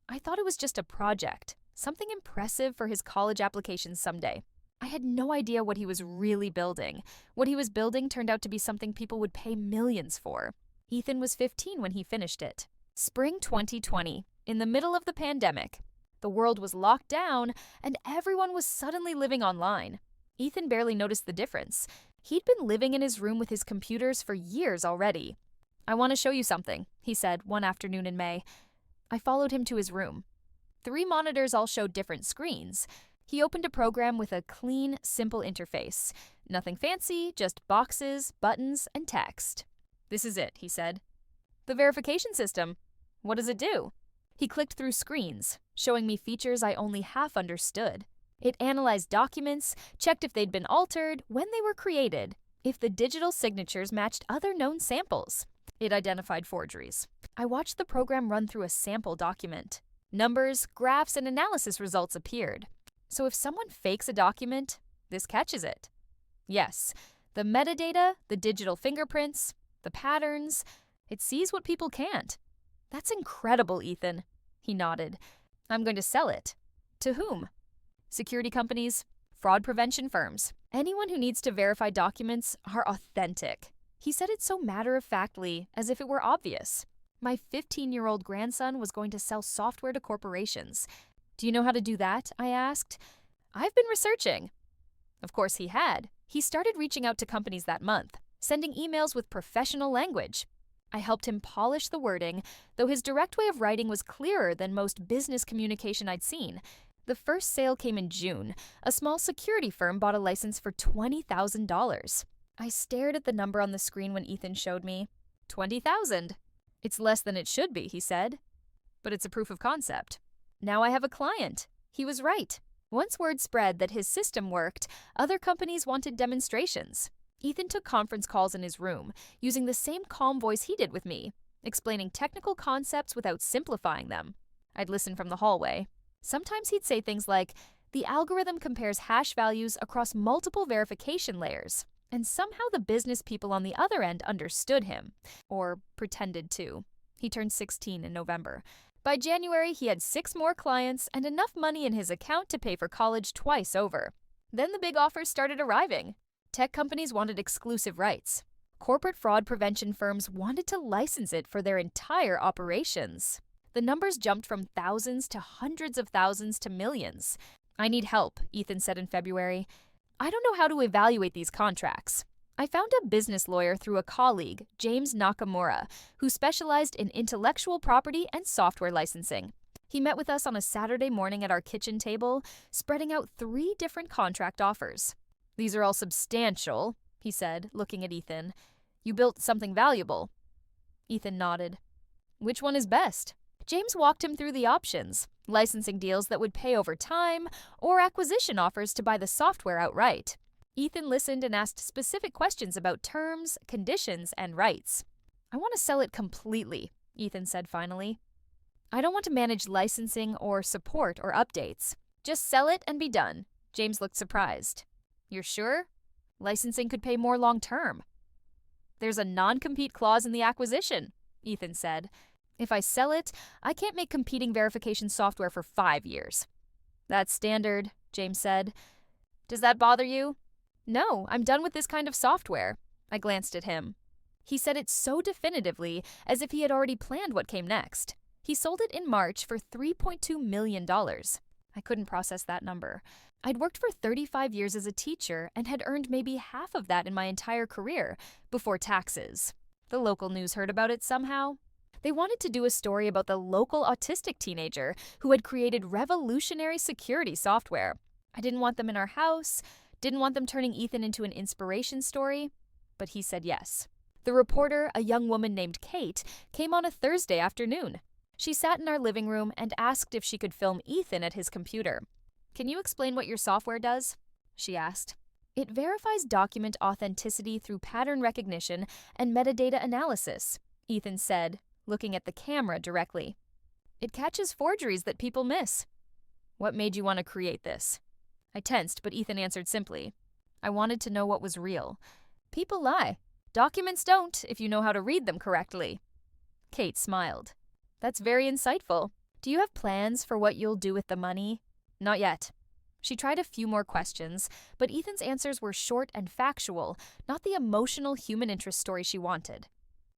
I thought it was just a project, something impressive for his college applications someday. I had no idea what he was really building. What he was building turned out to be something people would pay millions for. Ethan was 15 when he finished it. Spring 2020, in the middle of the pandemic. The world was locked down, and everyone was suddenly living online. Ethan barely noticed the difference. He'd been living in his room with his computers for years already. "I want to show you something," he said one afternoon in May. I followed him to his room. 3 monitors all showed different screens. He opened a program with a clean, simple interface. Nothing fancy, just boxes, buttons, and text. "This is it," he said. "The verification system. What does it do?" He clicked through screens, showing me features I only half understood. It analyzed documents, checked if they'd been altered, when they were created, if the digital signatures matched other known samples. It identified forgeries. I watched the program run through a sample document. Numbers, graphs, and analysis results appeared. So if someone fakes a document, this catches it. Yes, the metadata, the digital fingerprints, the patterns, it sees what people can't. "That's incredible, Ethan." He nodded. "I'm going to sell it." "To whom?" "Security companies, fraud prevention firms. Anyone who needs to verify documents are authentic." He said it so matter-of-factly, as if it were obvious. My 15-year-old grandson was going to sell software to corporations. "Do you know how to do that?" I asked. "I've been researching." Of course he had. He started reaching out to companies that month, sending emails with professional language. I helped him polish the wording, though his direct way of writing was clearer than most business communication I'd seen. The first sale came in June. A small security firm bought a license for $20,000. I stared at the number on the screen when Ethan showed me. 20,000. "It's less than it should be," he said. "But it's a proof of concept. Now I have a client." He was right. Once word spread that his system worked, other companies wanted demonstrations. Ethan took conference calls in his room, using the same calm voice he did with me, explaining technical concepts without simplifying them. I'd listen from the hallway. Sometimes he'd say things like, "The algorithm compares hash values across multiple verification layers." And somehow the business people on the other end understood him, or pretended to. He turned 16 in November. By January, he had 6 more clients and enough money in his account to pay for college twice over. Then the big offers started arriving. Tech companies wanted exclusive rights. Corporate fraud prevention firms wanted to license it for their entire operations. The numbers jumped from thousands to hundreds of thousands to millions. "I need help," Ethan said in February. "I don't know how to evaluate these contracts." I found a business lawyer through a colleague, James Nakamura, who specialized in intellectual property and software licensing. He met with us on a Saturday morning at our kitchen table, spreading out 3 different contract offers. "These are all substantial," he said, looking at Ethan. "You built something valuable." Ethan nodded. "Which one is best?" James walked him through the options: licensing deals that would pay over time, or acquisition offers to buy the software outright. Ethan listened and asked specific questions about terms, conditions, and rights. "I want to sell it completely," Ethan said finally. "I don't want to manage licensing or support or updates. Just sell it and be done." James looked surprised. "You're sure? Licensing could pay more long-term." "There's a non-compete clause in the acquisition," Ethan said. "If I sell it, I can't make competing verification software for 5 years. "That's standard," James said. "Does that bother you?" "No, I'm done with this kind of software." I glanced at him. He said it so definitively, as if he had already planned what came next. He sold it in March for $3.2 million. I couldn't process that number. I'd worked for 35 years as a teacher and had earned maybe half of that in my entire career, before taxes. The local news heard about it somehow. They wanted to do a story about the local autistic teenager who had created revolutionary security software. I didn't want them in our house, didn't want them turning Ethan into an inspiration story, but he said yes. The reporter, a young woman named Kate, came on a Thursday afternoon. She sat in our living room and asked if she could film Ethan at his computer. "Can you explain what your software does?" she asked. "It verifies document authenticity through pattern recognition and metadata analysis," Ethan said, looking at the camera directly. "It catches forgeries that people miss." "What made you want to create this?" I tensed, but Ethan answered simply. "I wanted to know what was real. People lie. Documents don't, if you know how to read them correctly." Kate smiled. "That's very insightful. Do you have plans for what you'll do with the money?" "Not yet." She tried a few more questions, but Ethan's answers were short and factual, not the emotional human interest story she wanted.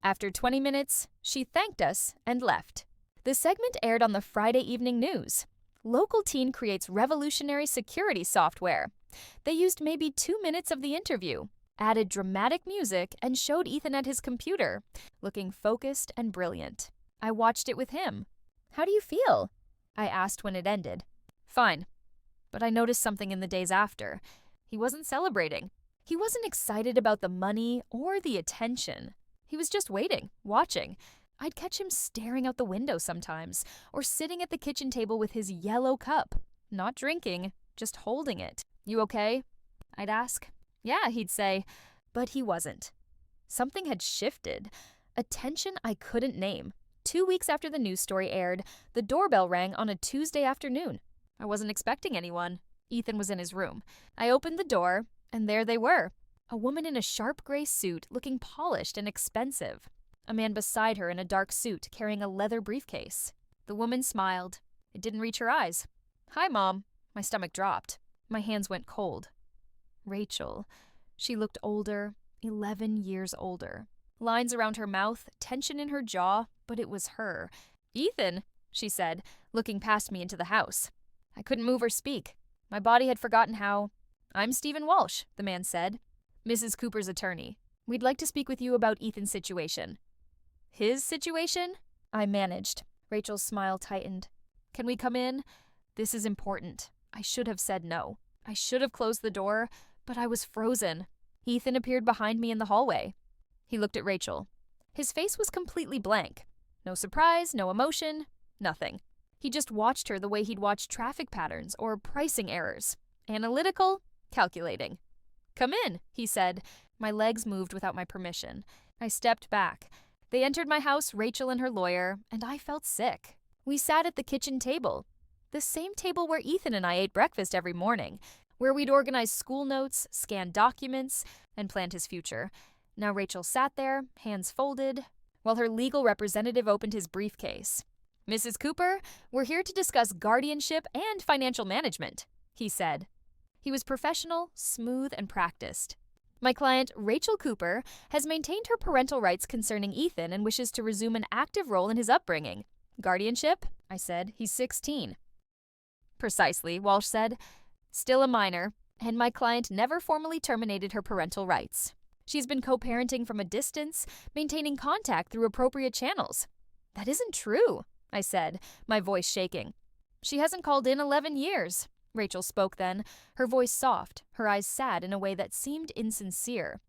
After 20 minutes, she thanked us and left. The segment aired on the Friday evening news. Local teen creates revolutionary security software. They used maybe 2 minutes of the interview, added dramatic music, and showed Ethan at his computer, looking focused and brilliant. I watched it with him. "How do you feel?" I asked when it ended. "Fine." But I noticed something in the days after. He wasn't celebrating. He wasn't excited about the money or the attention. He was just waiting, watching. I'd catch him staring out the window sometimes, or sitting at the kitchen table with his yellow cup, not drinking, just holding it. "You okay?" I'd ask. "Yeah," he'd say, but he wasn't. Something had shifted, a tension I couldn't name. 2 weeks after the news story aired, the doorbell rang on a Tuesday afternoon. I wasn't expecting anyone. Ethan was in his room. I opened the door, and there they were. A woman in a sharp gray suit, looking polished and expensive. A man beside her in a dark suit, carrying a leather briefcase. The woman smiled. It didn't reach her eyes. "Hi, Mom." My stomach dropped. My hands went cold. Rachel. She looked older, 11 years older. Lines around her mouth, tension in her jaw, but it was her. "Ethan," she said, looking past me into the house. I couldn't move or speak. My body had forgotten how. "I'm Stephen Walsh," the man said. "Mrs. Cooper's attorney. We'd like to speak with you about Ethan's situation." "His situation?" I managed. Rachel's smile tightened. "Can we come in? This is important." I should have said no. I should have closed the door, but I was frozen. Ethan appeared behind me in the hallway. He looked at Rachel. His face was completely blank. No surprise, no emotion, nothing. He just watched her the way he'd watch traffic patterns or pricing errors. Analytical, calculating. "Come in," he said. My legs moved without my permission. I stepped back. They entered my house, Rachel and her lawyer, and I felt sick. We sat at the kitchen table. The same table where Ethan and I ate breakfast every morning, where we'd organize school notes, scan documents, and planned his future. Now Rachel sat there, hands folded, while her legal representative opened his briefcase. "Mrs. Cooper, we're here to discuss guardianship and financial management," he said. He was professional, smooth, and practiced. "My client, Rachel Cooper, has maintained her parental rights concerning Ethan and wishes to resume an active role in his upbringing." "Guardianship?" I said. "He's 16. "Precisely," Walsh said. "Still a minor, and my client never formally terminated her parental rights. She's been co-parenting from a distance, maintaining contact through appropriate channels." "That isn't true," I said, my voice shaking. "She hasn't called in 11 years. Rachel spoke then, her voice soft, her eyes sad in a way that seemed insincere.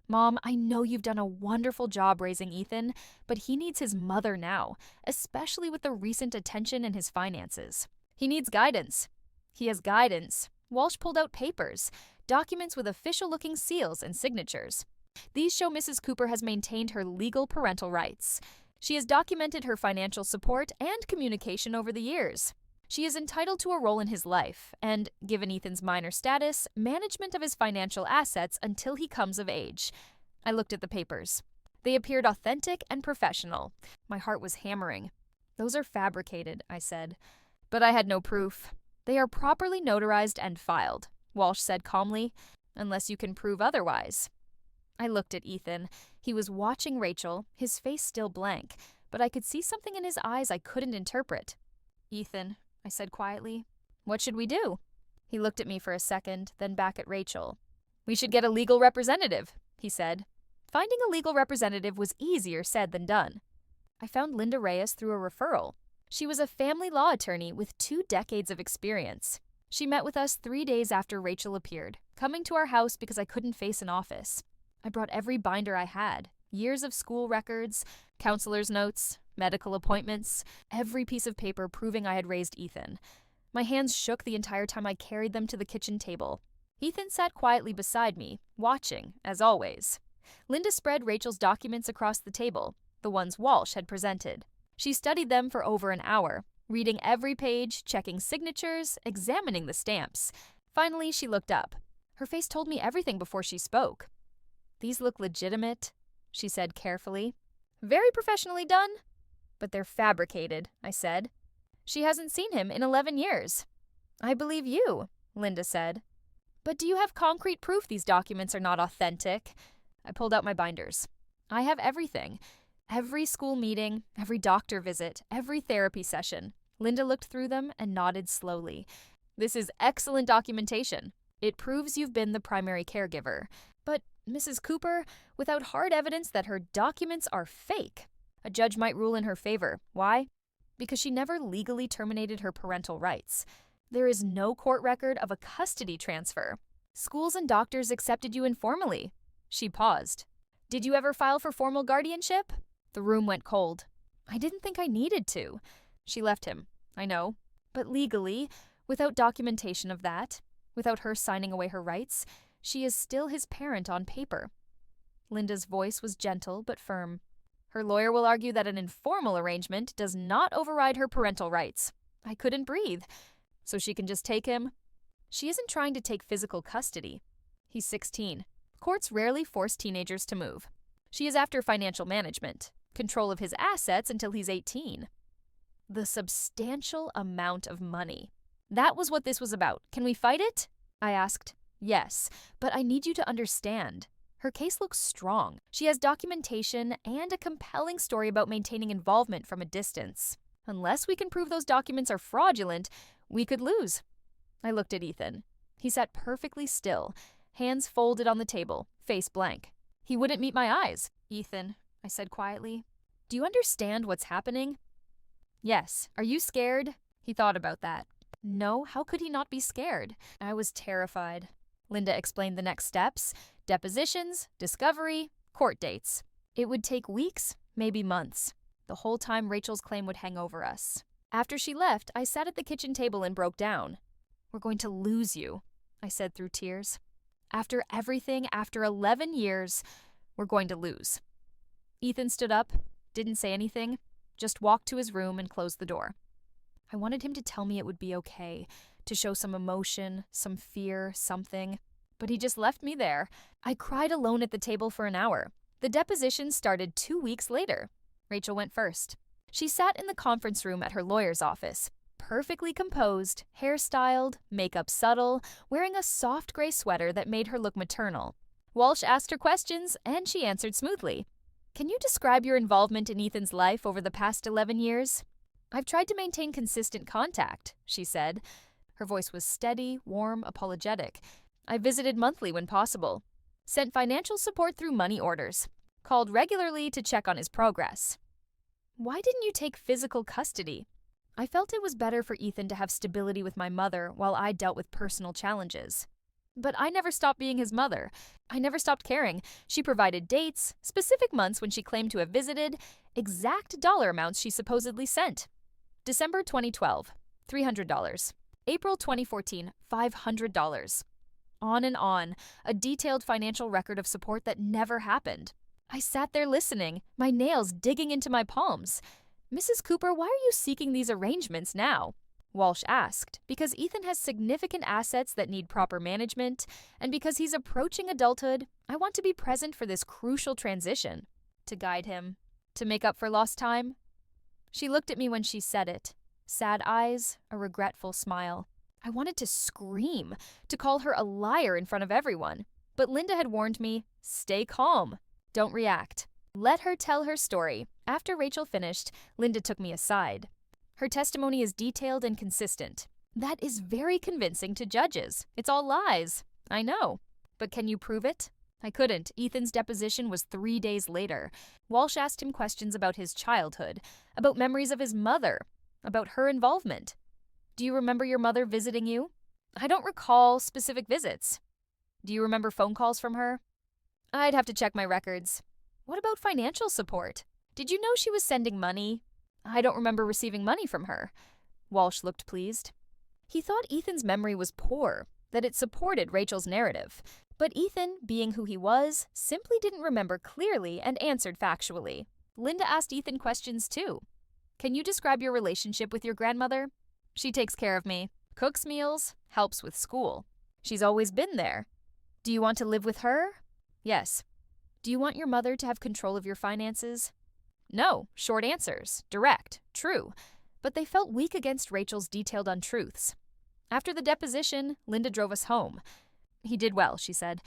"Mom, I know you've done a wonderful job raising Ethan, but he needs his mother now, especially with the recent attention in his finances. He needs guidance." "He has guidance." Walsh pulled out papers, documents with official-looking seals and signatures. "These show Mrs. Cooper has maintained her legal parental rights. She has documented her financial support and communication over the years. She is entitled to a role in his life, and, given Ethan's minor status, management of his financial assets until he comes of age." I looked at the papers. They appeared authentic and professional. My heart was hammering. "Those are fabricated," I said. But I had no proof. "They are properly notarized and filed," Walsh said calmly, "unless you can prove otherwise." I looked at Ethan. He was watching Rachel, his face still blank, but I could see something in his eyes I couldn't interpret. "Ethan," I said quietly, "what should we do?" He looked at me for a second, then back at Rachel. "We should get a legal representative," he said. Finding a legal representative was easier said than done. I found Linda Reyes through a referral. She was a family law attorney with 2 decades of experience. She met with us 3 days after Rachel appeared, coming to our house because I couldn't face an office. I brought every binder I had, years of school records, counselor's notes, medical appointments, every piece of paper proving I had raised Ethan. My hands shook the entire time I carried them to the kitchen table. Ethan sat quietly beside me, watching, as always. Linda spread Rachel's documents across the table, the ones Walsh had presented. She studied them for over an hour, reading every page, checking signatures, examining the stamps. Finally, she looked up. Her face told me everything before she spoke. "These look legitimate," she said carefully. "Very professionally done." "But they're fabricated," I said. "She hasn't seen him in 11 years. "I believe you," Linda said. "But do you have concrete proof these documents are not authentic?" I pulled out my binders. "I have everything. Every school meeting, every doctor visit, every therapy session." Linda looked through them and nodded slowly. "This is excellent documentation. It proves you've been the primary caregiver. But, Mrs. Cooper, without hard evidence that her documents are fake, a judge might rule in her favor. Why? Because she never legally terminated her parental rights. There is no court record of a custody transfer. Schools and doctors accepted you informally." She paused. "Did you ever file for formal guardianship?" The room went cold. "I didn't think I needed to." She left him. "I know. But legally, without documentation of that, without her signing away her rights, she is still his parent on paper." Linda's voice was gentle but firm. "Her lawyer will argue that an informal arrangement does not override her parental rights." I couldn't breathe. "So she can just take him?" "She isn't trying to take physical custody. He's 16. Courts rarely force teenagers to move. She is after financial management, control of his assets until he's 18. The substantial amount of money. That was what this was about. "Can we fight it?" I asked. "Yes, but I need you to understand. Her case looks strong. She has documentation and a compelling story about maintaining involvement from a distance. Unless we can prove those documents are fraudulent, we could lose." I looked at Ethan. He sat perfectly still, hands folded on the table, face blank. He wouldn't meet my eyes. "Ethan," I said quietly, "do you understand what's happening?" "Yes. Are you scared?" He thought about that. No, how could he not be scared? I was terrified. Linda explained the next steps: depositions, discovery, court dates. It would take weeks, maybe months. The whole time Rachel's claim would hang over us. After she left, I sat at the kitchen table and broke down. "We're going to lose you," I said through tears. "After everything, after 11 years, we're going to lose." Ethan stood up, didn't say anything, just walked to his room and closed the door. I wanted him to tell me it would be okay, to show some emotion, some fear, something. But he just left me there. I cried alone at the table for an hour. The deposition started 2 weeks later. Rachel went first. She sat in the conference room at her lawyer's office, perfectly composed, hairstyled, makeup subtle, wearing a soft gray sweater that made her look maternal. Walsh asked her questions, and she answered smoothly. "Can you describe your involvement in Ethan's life over the past 11 years? "I've tried to maintain consistent contact," she said. Her voice was steady, warm, apologetic. "I visited monthly when possible. Sent financial support through money orders. Called regularly to check on his progress." "Why didn't you take physical custody?" I felt it was better for Ethan to have stability with my mother while I dealt with personal challenges. But I never stopped being his mother. I never stopped caring. She provided dates, specific months when she claimed to have visited, exact dollar amounts she supposedly sent. December 2012, $300. April 2014, $500. On and on, a detailed financial record of support that never happened. I sat there listening, my nails digging into my palms. "Mrs. Cooper, why are you seeking these arrangements now?" Walsh asked. "Because Ethan has significant assets that need proper management, and because he's approaching adulthood, I want to be present for this crucial transition. To guide him. To make up for lost time." She looked at me when she said it. Sad eyes, a regretful smile. I wanted to scream, to call her a liar in front of everyone. But Linda had warned me, stay calm. Don't react. Let her tell her story. After Rachel finished, Linda took me aside. "Her testimony is detailed and consistent. That is very convincing to judges. It's all lies. I know. But can you prove it? I couldn't. Ethan's deposition was 3 days later. Walsh asked him questions about his childhood, about memories of his mother, about her involvement. Do you remember your mother visiting you? I don't recall specific visits. Do you remember phone calls from her? I'd have to check my records. What about financial support? Did you know she was sending money? I don't remember receiving money from her. Walsh looked pleased. He thought Ethan's memory was poor, that it supported Rachel's narrative. But Ethan, being who he was, simply didn't remember clearly and answered factually. Linda asked Ethan questions too. Can you describe your relationship with your grandmother? She takes care of me, cooks meals, helps with school. She's always been there. Do you want to live with her? Yes. Do you want your mother to have control of your finances? No. Short answers. Direct. True. But they felt weak against Rachel's detailed untruths. After the deposition, Linda drove us home. He did well, she said.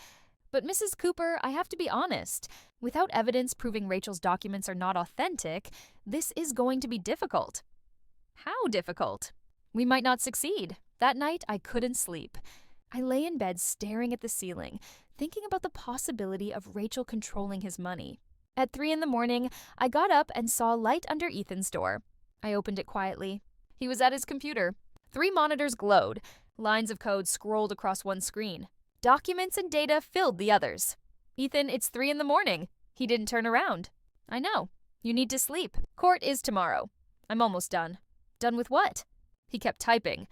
But Mrs. Cooper, I have to be honest. Without evidence proving Rachel's documents are not authentic, this is going to be difficult. How difficult? We might not succeed. That night, I couldn't sleep. I lay in bed staring at the ceiling, thinking about the possibility of Rachel controlling his money. At 3 a.m, I got up and saw a light under Ethan's door. I opened it quietly. He was at his computer. 3 monitors glowed. Lines of code scrolled across one screen. Documents and data filled the others. Ethan, it's 3 a.m. He didn't turn around. I know. You need to sleep. Court is tomorrow. I'm almost done. Done with what? He kept typing.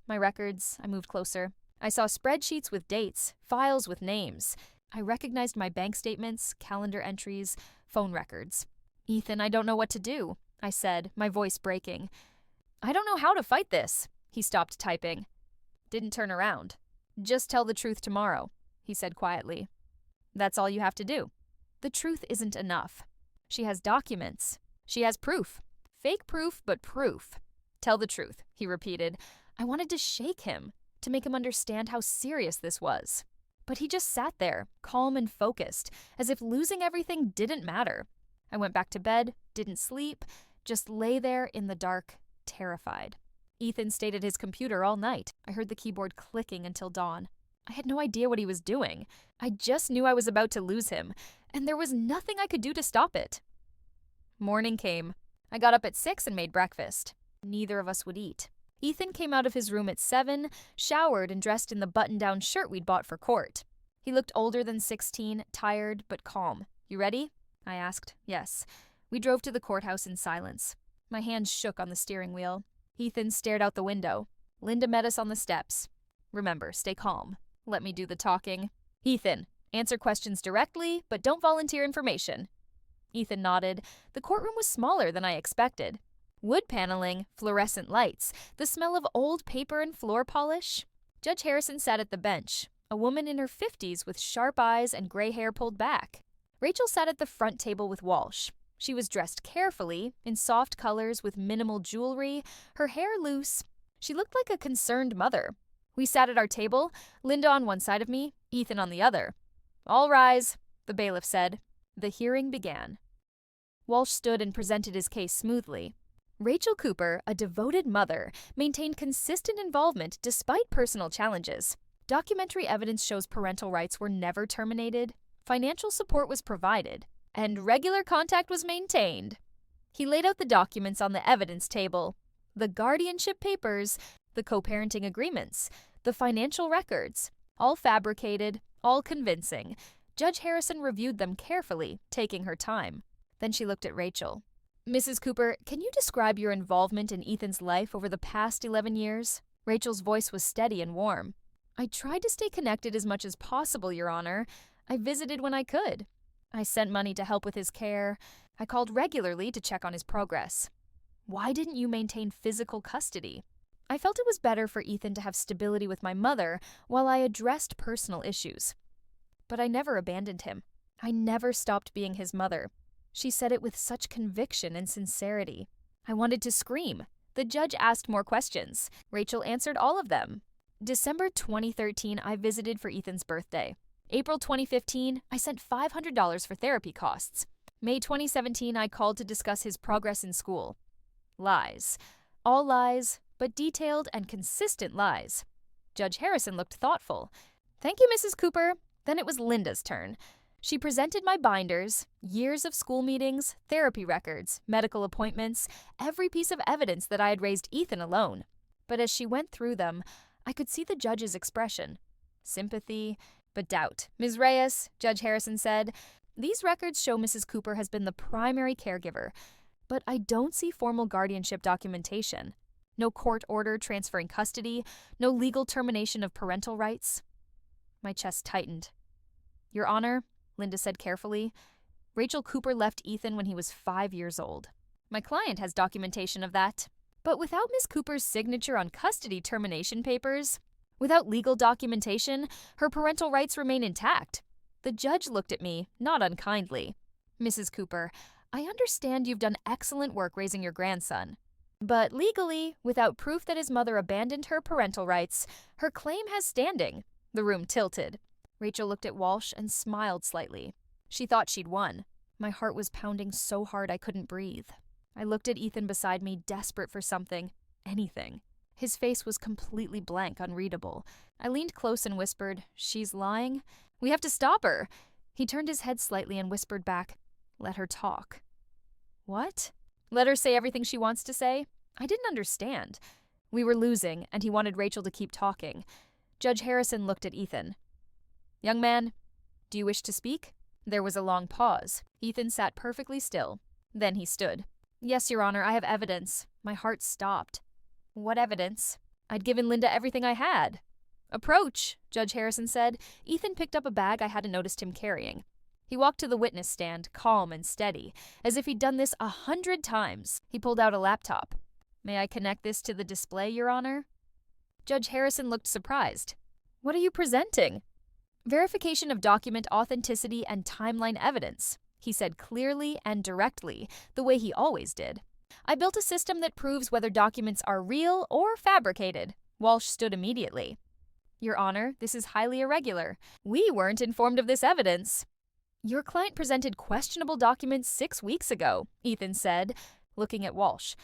My records. I moved closer. I saw spreadsheets with dates, files with names. I recognized my bank statements, calendar entries, phone records. Ethan, I don't know what to do, I said, my voice breaking. I don't know how to fight this. He stopped typing. Didn't turn around. Just tell the truth tomorrow, he said quietly. That's all you have to do. The truth isn't enough. She has documents. She has proof. Fake proof, but proof. Tell the truth, he repeated. I wanted to shake him, to make him understand how serious this was. But he just sat there, calm and focused, as if losing everything didn't matter. I went back to bed, didn't sleep, just lay there in the dark, terrified. Ethan stayed at his computer all night. I heard the keyboard clicking until dawn. I had no idea what he was doing. I just knew I was about to lose him, and there was nothing I could do to stop it. Morning came. I got up at 6 and made breakfast. Neither of us would eat. Ethan came out of his room at 7, showered and dressed in the button-down shirt we'd bought for court. He looked older than 16, tired but calm. You ready? I asked. Yes. We drove to the courthouse in silence. My hands shook on the steering wheel. Ethan stared out the window. Linda met us on the steps. Remember, stay calm. Let me do the talking. Ethan, answer questions directly, but don't volunteer information. Ethan nodded. The courtroom was smaller than I expected. Wood paneling, fluorescent lights, the smell of old paper and floor polish. Judge Harrison sat at the bench, a woman in her 50s with sharp eyes and gray hair pulled back. Rachel sat at the front table with Walsh. She was dressed carefully, in soft colors with minimal jewelry, her hair loose. She looked like a concerned mother. We sat at our table, Linda on one side of me, Ethan on the other. All rise, the bailiff said. The hearing began. Walsh stood and presented his case smoothly. Rachel Cooper, a devoted mother, maintained consistent involvement despite personal challenges. Documentary evidence shows parental rights were never terminated, financial support was provided, and regular contact was maintained. He laid out the documents on the evidence table. The guardianship papers, the co-parenting agreements, the financial records, all fabricated, all convincing. Judge Harrison reviewed them carefully, taking her time. Then she looked at Rachel. Mrs. Cooper, can you describe your involvement in Ethan's life over the past 11 years? Rachel's voice was steady and warm. I tried to stay connected as much as possible, Your Honor. I visited when I could. I sent money to help with his care. I called regularly to check on his progress. Why didn't you maintain physical custody? I felt it was better for Ethan to have stability with my mother while I addressed personal issues. But I never abandoned him. I never stopped being his mother. She said it with such conviction and sincerity. I wanted to scream. The judge asked more questions. Rachel answered all of them. December 2013, I visited for Ethan's birthday. April 2015, I sent $500 for therapy costs. May 2017, I called to discuss his progress in school. Lies. All lies, but detailed and consistent lies. Judge Harrison looked thoughtful. "Thank you, Mrs. Cooper." Then it was Linda's turn. She presented my binders, years of school meetings, therapy records, medical appointments, every piece of evidence that I had raised Ethan alone. But as she went through them, I could see the judge's expression. Sympathy, but doubt. "Ms. Reyes," Judge Harrison said, "these records show Mrs. Cooper has been the primary caregiver, but I don't see formal guardianship documentation. No court order transferring custody, no legal termination of parental rights." My chest tightened. "Your Honor," Linda said carefully, "Rachel Cooper left Ethan when he was 5 years old. My client has documentation of that. But without Ms. Cooper's signature on custody termination papers, without legal documentation, her parental rights remain intact." The judge looked at me, not unkindly. "Mrs. Cooper, I understand you've done excellent work raising your grandson. But legally, without proof that his mother abandoned her parental rights, her claim has standing." The room tilted. Rachel looked at Walsh and smiled slightly. She thought she'd won. My heart was pounding so hard I couldn't breathe. I looked at Ethan beside me, desperate for something, anything. His face was completely blank, unreadable. I leaned close and whispered, "She's lying. We have to stop her." He turned his head slightly and whispered back, "Let her talk." "What? Let her say everything she wants to say?" I didn't understand. We were losing, and he wanted Rachel to keep talking. Judge Harrison looked at Ethan. "Young man, do you wish to speak?" There was a long pause. Ethan sat perfectly still. Then he stood. "Yes, Your Honor, I have evidence." My heart stopped. "What evidence?" I'd given Linda everything I had. "Approach," Judge Harrison said. Ethan picked up a bag I hadn't noticed him carrying. He walked to the witness stand, calm and steady, as if he'd done this 100 times. He pulled out a laptop. "May I connect this to the display, Your Honor?" Judge Harrison looked surprised. "What are you presenting?" "Verification of document authenticity and timeline evidence," he said clearly and directly, the way he always did. "I built a system that proves whether documents are real or fabricated." Walsh stood immediately. "Your Honor, this is highly irregular. We weren't informed of this evidence." "Your client presented questionable documents 6 weeks ago," Ethan said, looking at Walsh.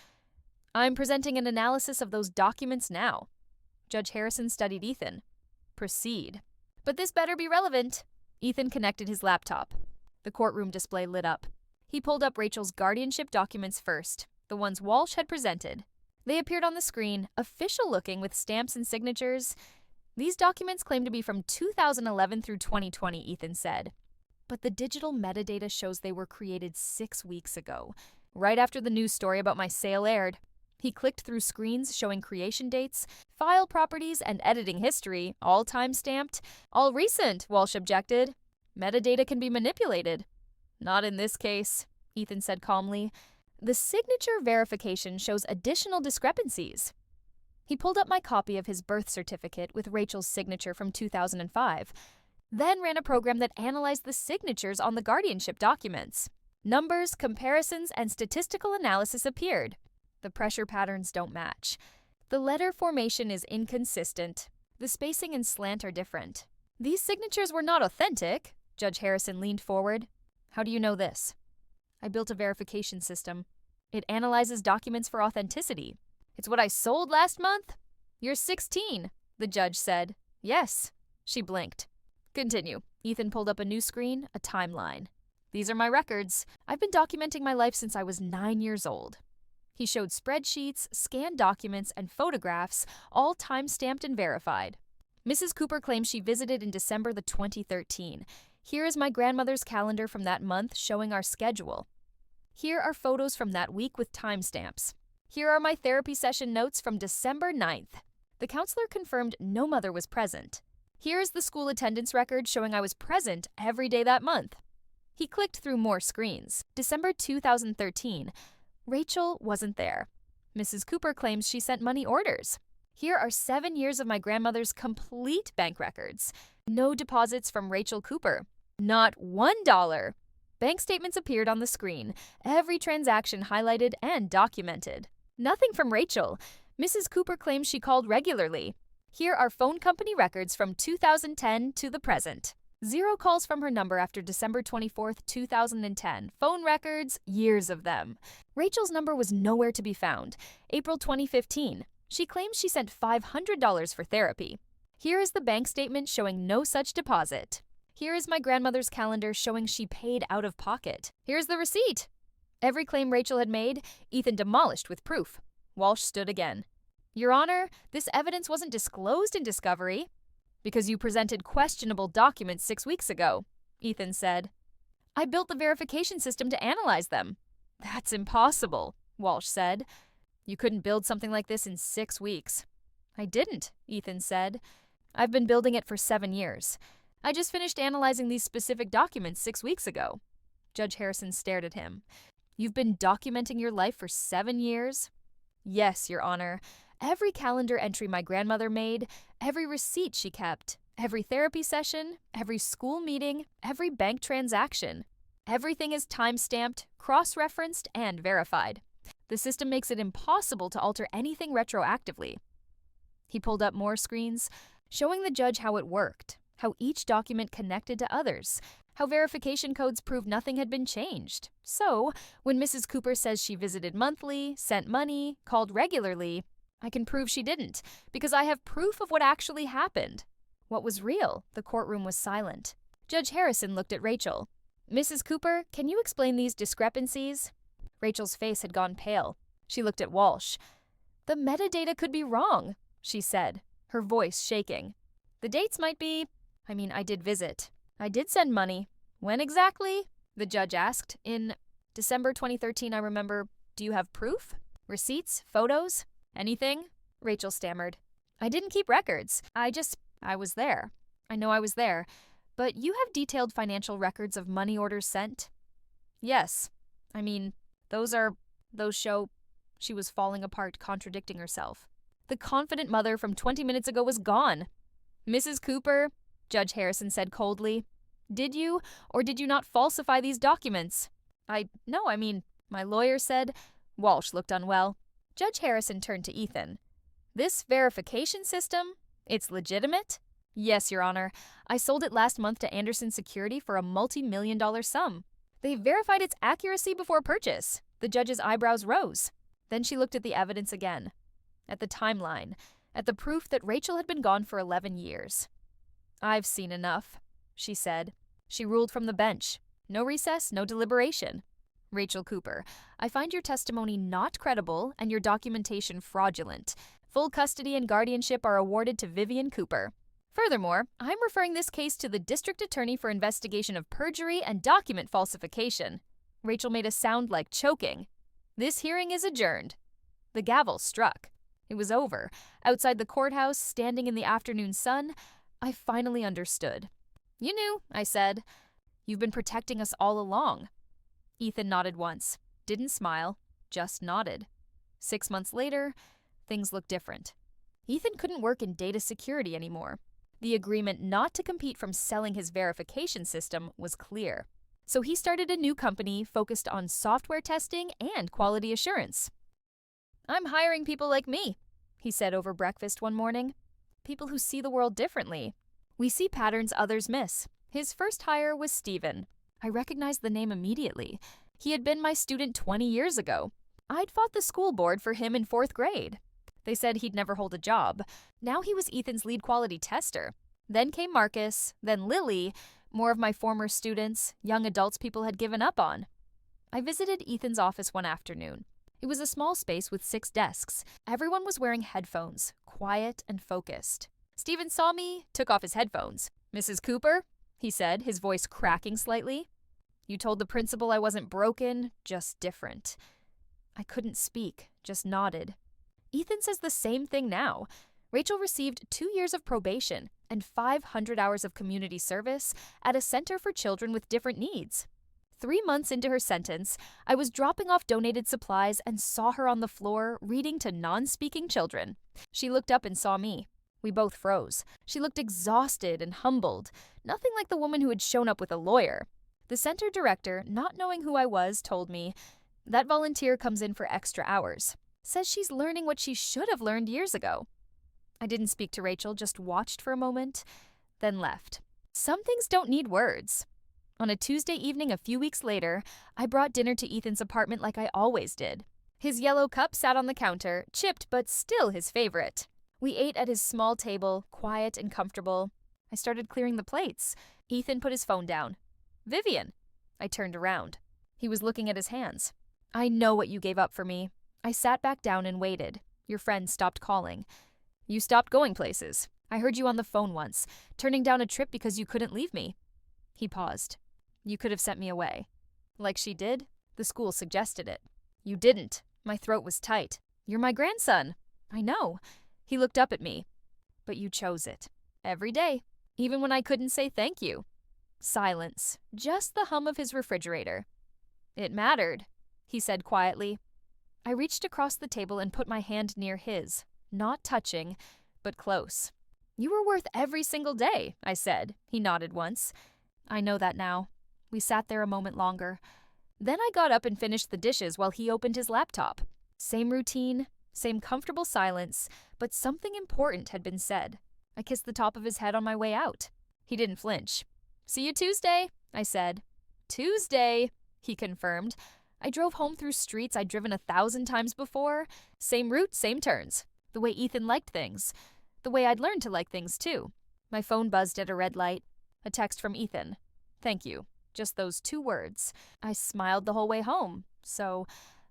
"I'm presenting an analysis of those documents now." Judge Harrison studied Ethan. "Proceed. But this better be relevant." Ethan connected his laptop. The courtroom display lit up. He pulled up Rachel's guardianship documents first, the ones Walsh had presented. They appeared on the screen, official-looking with stamps and signatures. "These documents claim to be from 2011 through 2020, Ethan said. But the digital metadata shows they were created 6 weeks ago, right after the news story about my sale aired. He clicked through screens showing creation dates, file properties, and editing history, all time-stamped. "All recent," Walsh objected. "Metadata can be manipulated." "Not in this case," Ethan said calmly. "The signature verification shows additional discrepancies." He pulled up my copy of his birth certificate with Rachel's signature from 2005, then ran a program that analyzed the signatures on the guardianship documents. Numbers, comparisons, and statistical analysis appeared. The pressure patterns don't match. The letter formation is inconsistent. The spacing and slant are different. "These signatures were not authentic." Judge Harrison leaned forward. "How do you know this?" "I built a verification system. It analyzes documents for authenticity." "It's what I sold last month?" "You're 16, the judge said. "Yes." She blinked. "Continue." Ethan pulled up a new screen, a timeline. "These are my records. I've been documenting my life since I was 9 years old." He showed spreadsheets, scanned documents, and photographs, all time-stamped and verified. "Mrs. Cooper claims she visited in December 2013. Here is my grandmother's calendar from that month showing our schedule. Here are photos from that week with timestamps. Here are my therapy session notes from December 9th. The counselor confirmed no mother was present. Here is the school attendance record showing I was present every day that month." He clicked through more screens. December 2013. Rachel wasn't there. Mrs. Cooper claims she sent money orders. Here are 7 years of my grandmother's complete bank records. No deposits from Rachel Cooper. Not $1. Bank statements appeared on the screen, every transaction highlighted and documented. Nothing from Rachel. Mrs. Cooper claims she called regularly. Here are phone company records from 2010 to the present. 0 calls from her number after December 24th, 2010. Phone records, years of them. Rachel's number was nowhere to be found. April 2015. She claims she sent $500 for therapy. Here is the bank statement showing no such deposit. Here is my grandmother's calendar showing she paid out of pocket. Here's the receipt. Every claim Rachel had made, Ethan demolished with proof. Walsh stood again. Your Honor, this evidence wasn't disclosed in discovery. Because you presented questionable documents 6 weeks ago, Ethan said. I built the verification system to analyze them. That's impossible, Walsh said. You couldn't build something like this in 6 weeks. I didn't, Ethan said. I've been building it for 7 years. I just finished analyzing these specific documents 6 weeks ago. Judge Harrison stared at him. You've been documenting your life for 7 years? Yes, Your Honor. Every calendar entry my grandmother made, every receipt she kept, every therapy session, every school meeting, every bank transaction. Everything is time-stamped, cross-referenced, and verified. The system makes it impossible to alter anything retroactively. He pulled up more screens, showing the judge how it worked, how each document connected to others, how verification codes proved nothing had been changed. So, when Mrs. Cooper says she visited monthly, sent money, called regularly, I can prove she didn't, because I have proof of what actually happened. What was real? The courtroom was silent. Judge Harrison looked at Rachel. Mrs. Cooper, can you explain these discrepancies? Rachel's face had gone pale. She looked at Walsh. The metadata could be wrong, she said, her voice shaking. The dates might be… I did visit. I did send money. When exactly? The judge asked. In December 2013, I remember. Do you have proof? Receipts? Photos? Anything? Rachel stammered. I didn't keep records. I was there. I know I was there. But you have detailed financial records of money orders sent? Yes. Those show… She was falling apart, contradicting herself. The confident mother from 20 minutes ago was gone. Mrs. Cooper, Judge Harrison said coldly, did you or did you not falsify these documents? No, my lawyer said… Walsh looked unwell. Judge Harrison turned to Ethan. This verification system? It's legitimate? Yes, Your Honor. I sold it last month to Anderson Security for a multi-million-dollar sum. They verified its accuracy before purchase. The judge's eyebrows rose. Then she looked at the evidence again. At the timeline. At the proof that Rachel had been gone for 11 years. I've seen enough, she said. She ruled from the bench. No recess, no deliberation. Rachel Cooper, I find your testimony not credible and your documentation fraudulent. Full custody and guardianship are awarded to Vivian Cooper. Furthermore, I'm referring this case to the district attorney for investigation of perjury and document falsification. Rachel made a sound like choking. This hearing is adjourned. The gavel struck. It was over. Outside the courthouse, standing in the afternoon sun, I finally understood. You knew, I said. You've been protecting us all along. Ethan nodded once. Didn't smile, just nodded. 6 months later, things looked different. Ethan couldn't work in data security anymore. The agreement not to compete from selling his verification system was clear. So he started a new company focused on software testing and quality assurance. I'm hiring people like me, he said over breakfast one morning. People who see the world differently. We see patterns others miss. His first hire was Stephen. I recognized the name immediately. He had been my student 20 years ago. I'd fought the school board for him in 4th grade. They said he'd never hold a job. Now he was Ethan's lead quality tester. Then came Marcus, then Lily, more of my former students, young adults people had given up on. I visited Ethan's office one afternoon. It was a small space with 6 desks. Everyone was wearing headphones, quiet and focused. Stephen saw me, took off his headphones. Mrs. Cooper, he said, his voice cracking slightly. You told the principal I wasn't broken, just different. I couldn't speak, just nodded. Ethan says the same thing now. Rachel received 2 years of probation and 500 hours of community service at a center for children with different needs. 3 months into her sentence, I was dropping off donated supplies and saw her on the floor reading to non-speaking children. She looked up and saw me. We both froze. She looked exhausted and humbled, nothing like the woman who had shown up with a lawyer. The center director, not knowing who I was, told me, that volunteer comes in for extra hours. Says she's learning what she should have learned years ago. I didn't speak to Rachel, just watched for a moment, then left. Some things don't need words. On a Tuesday evening a few weeks later, I brought dinner to Ethan's apartment like I always did. His yellow cup sat on the counter, chipped but still his favorite. We ate at his small table, quiet and comfortable. I started clearing the plates. Ethan put his phone down. "Vivian." I turned around. He was looking at his hands. "I know what you gave up for me." I sat back down and waited. Your friend stopped calling. "You stopped going places. I heard you on the phone once, turning down a trip because you couldn't leave me." He paused. "You could have sent me away." "Like she did? The school suggested it." "You didn't." My throat was tight. "You're my grandson." "I know." He looked up at me. "But you chose it. Every day. Even when I couldn't say thank you." Silence. Just the hum of his refrigerator. "It mattered," he said quietly. I reached across the table and put my hand near his. Not touching, but close. "You were worth every single day," I said. He nodded once. "I know that now." We sat there a moment longer. Then I got up and finished the dishes while he opened his laptop. Same routine, same comfortable silence, but something important had been said. I kissed the top of his head on my way out. He didn't flinch. "See you Tuesday," I said. "Tuesday," he confirmed. I drove home through streets I'd driven 1,000 times before. Same route, same turns. The way Ethan liked things. The way I'd learned to like things, too. My phone buzzed at a red light. A text from Ethan. "Thank you." Just those 2 words. I smiled the whole way home. So,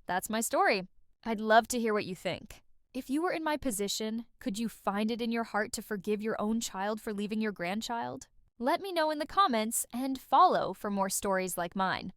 that's my story. I'd love to hear what you think. If you were in my position, could you find it in your heart to forgive your own child for leaving your grandchild? Let me know in the comments and follow for more stories like mine.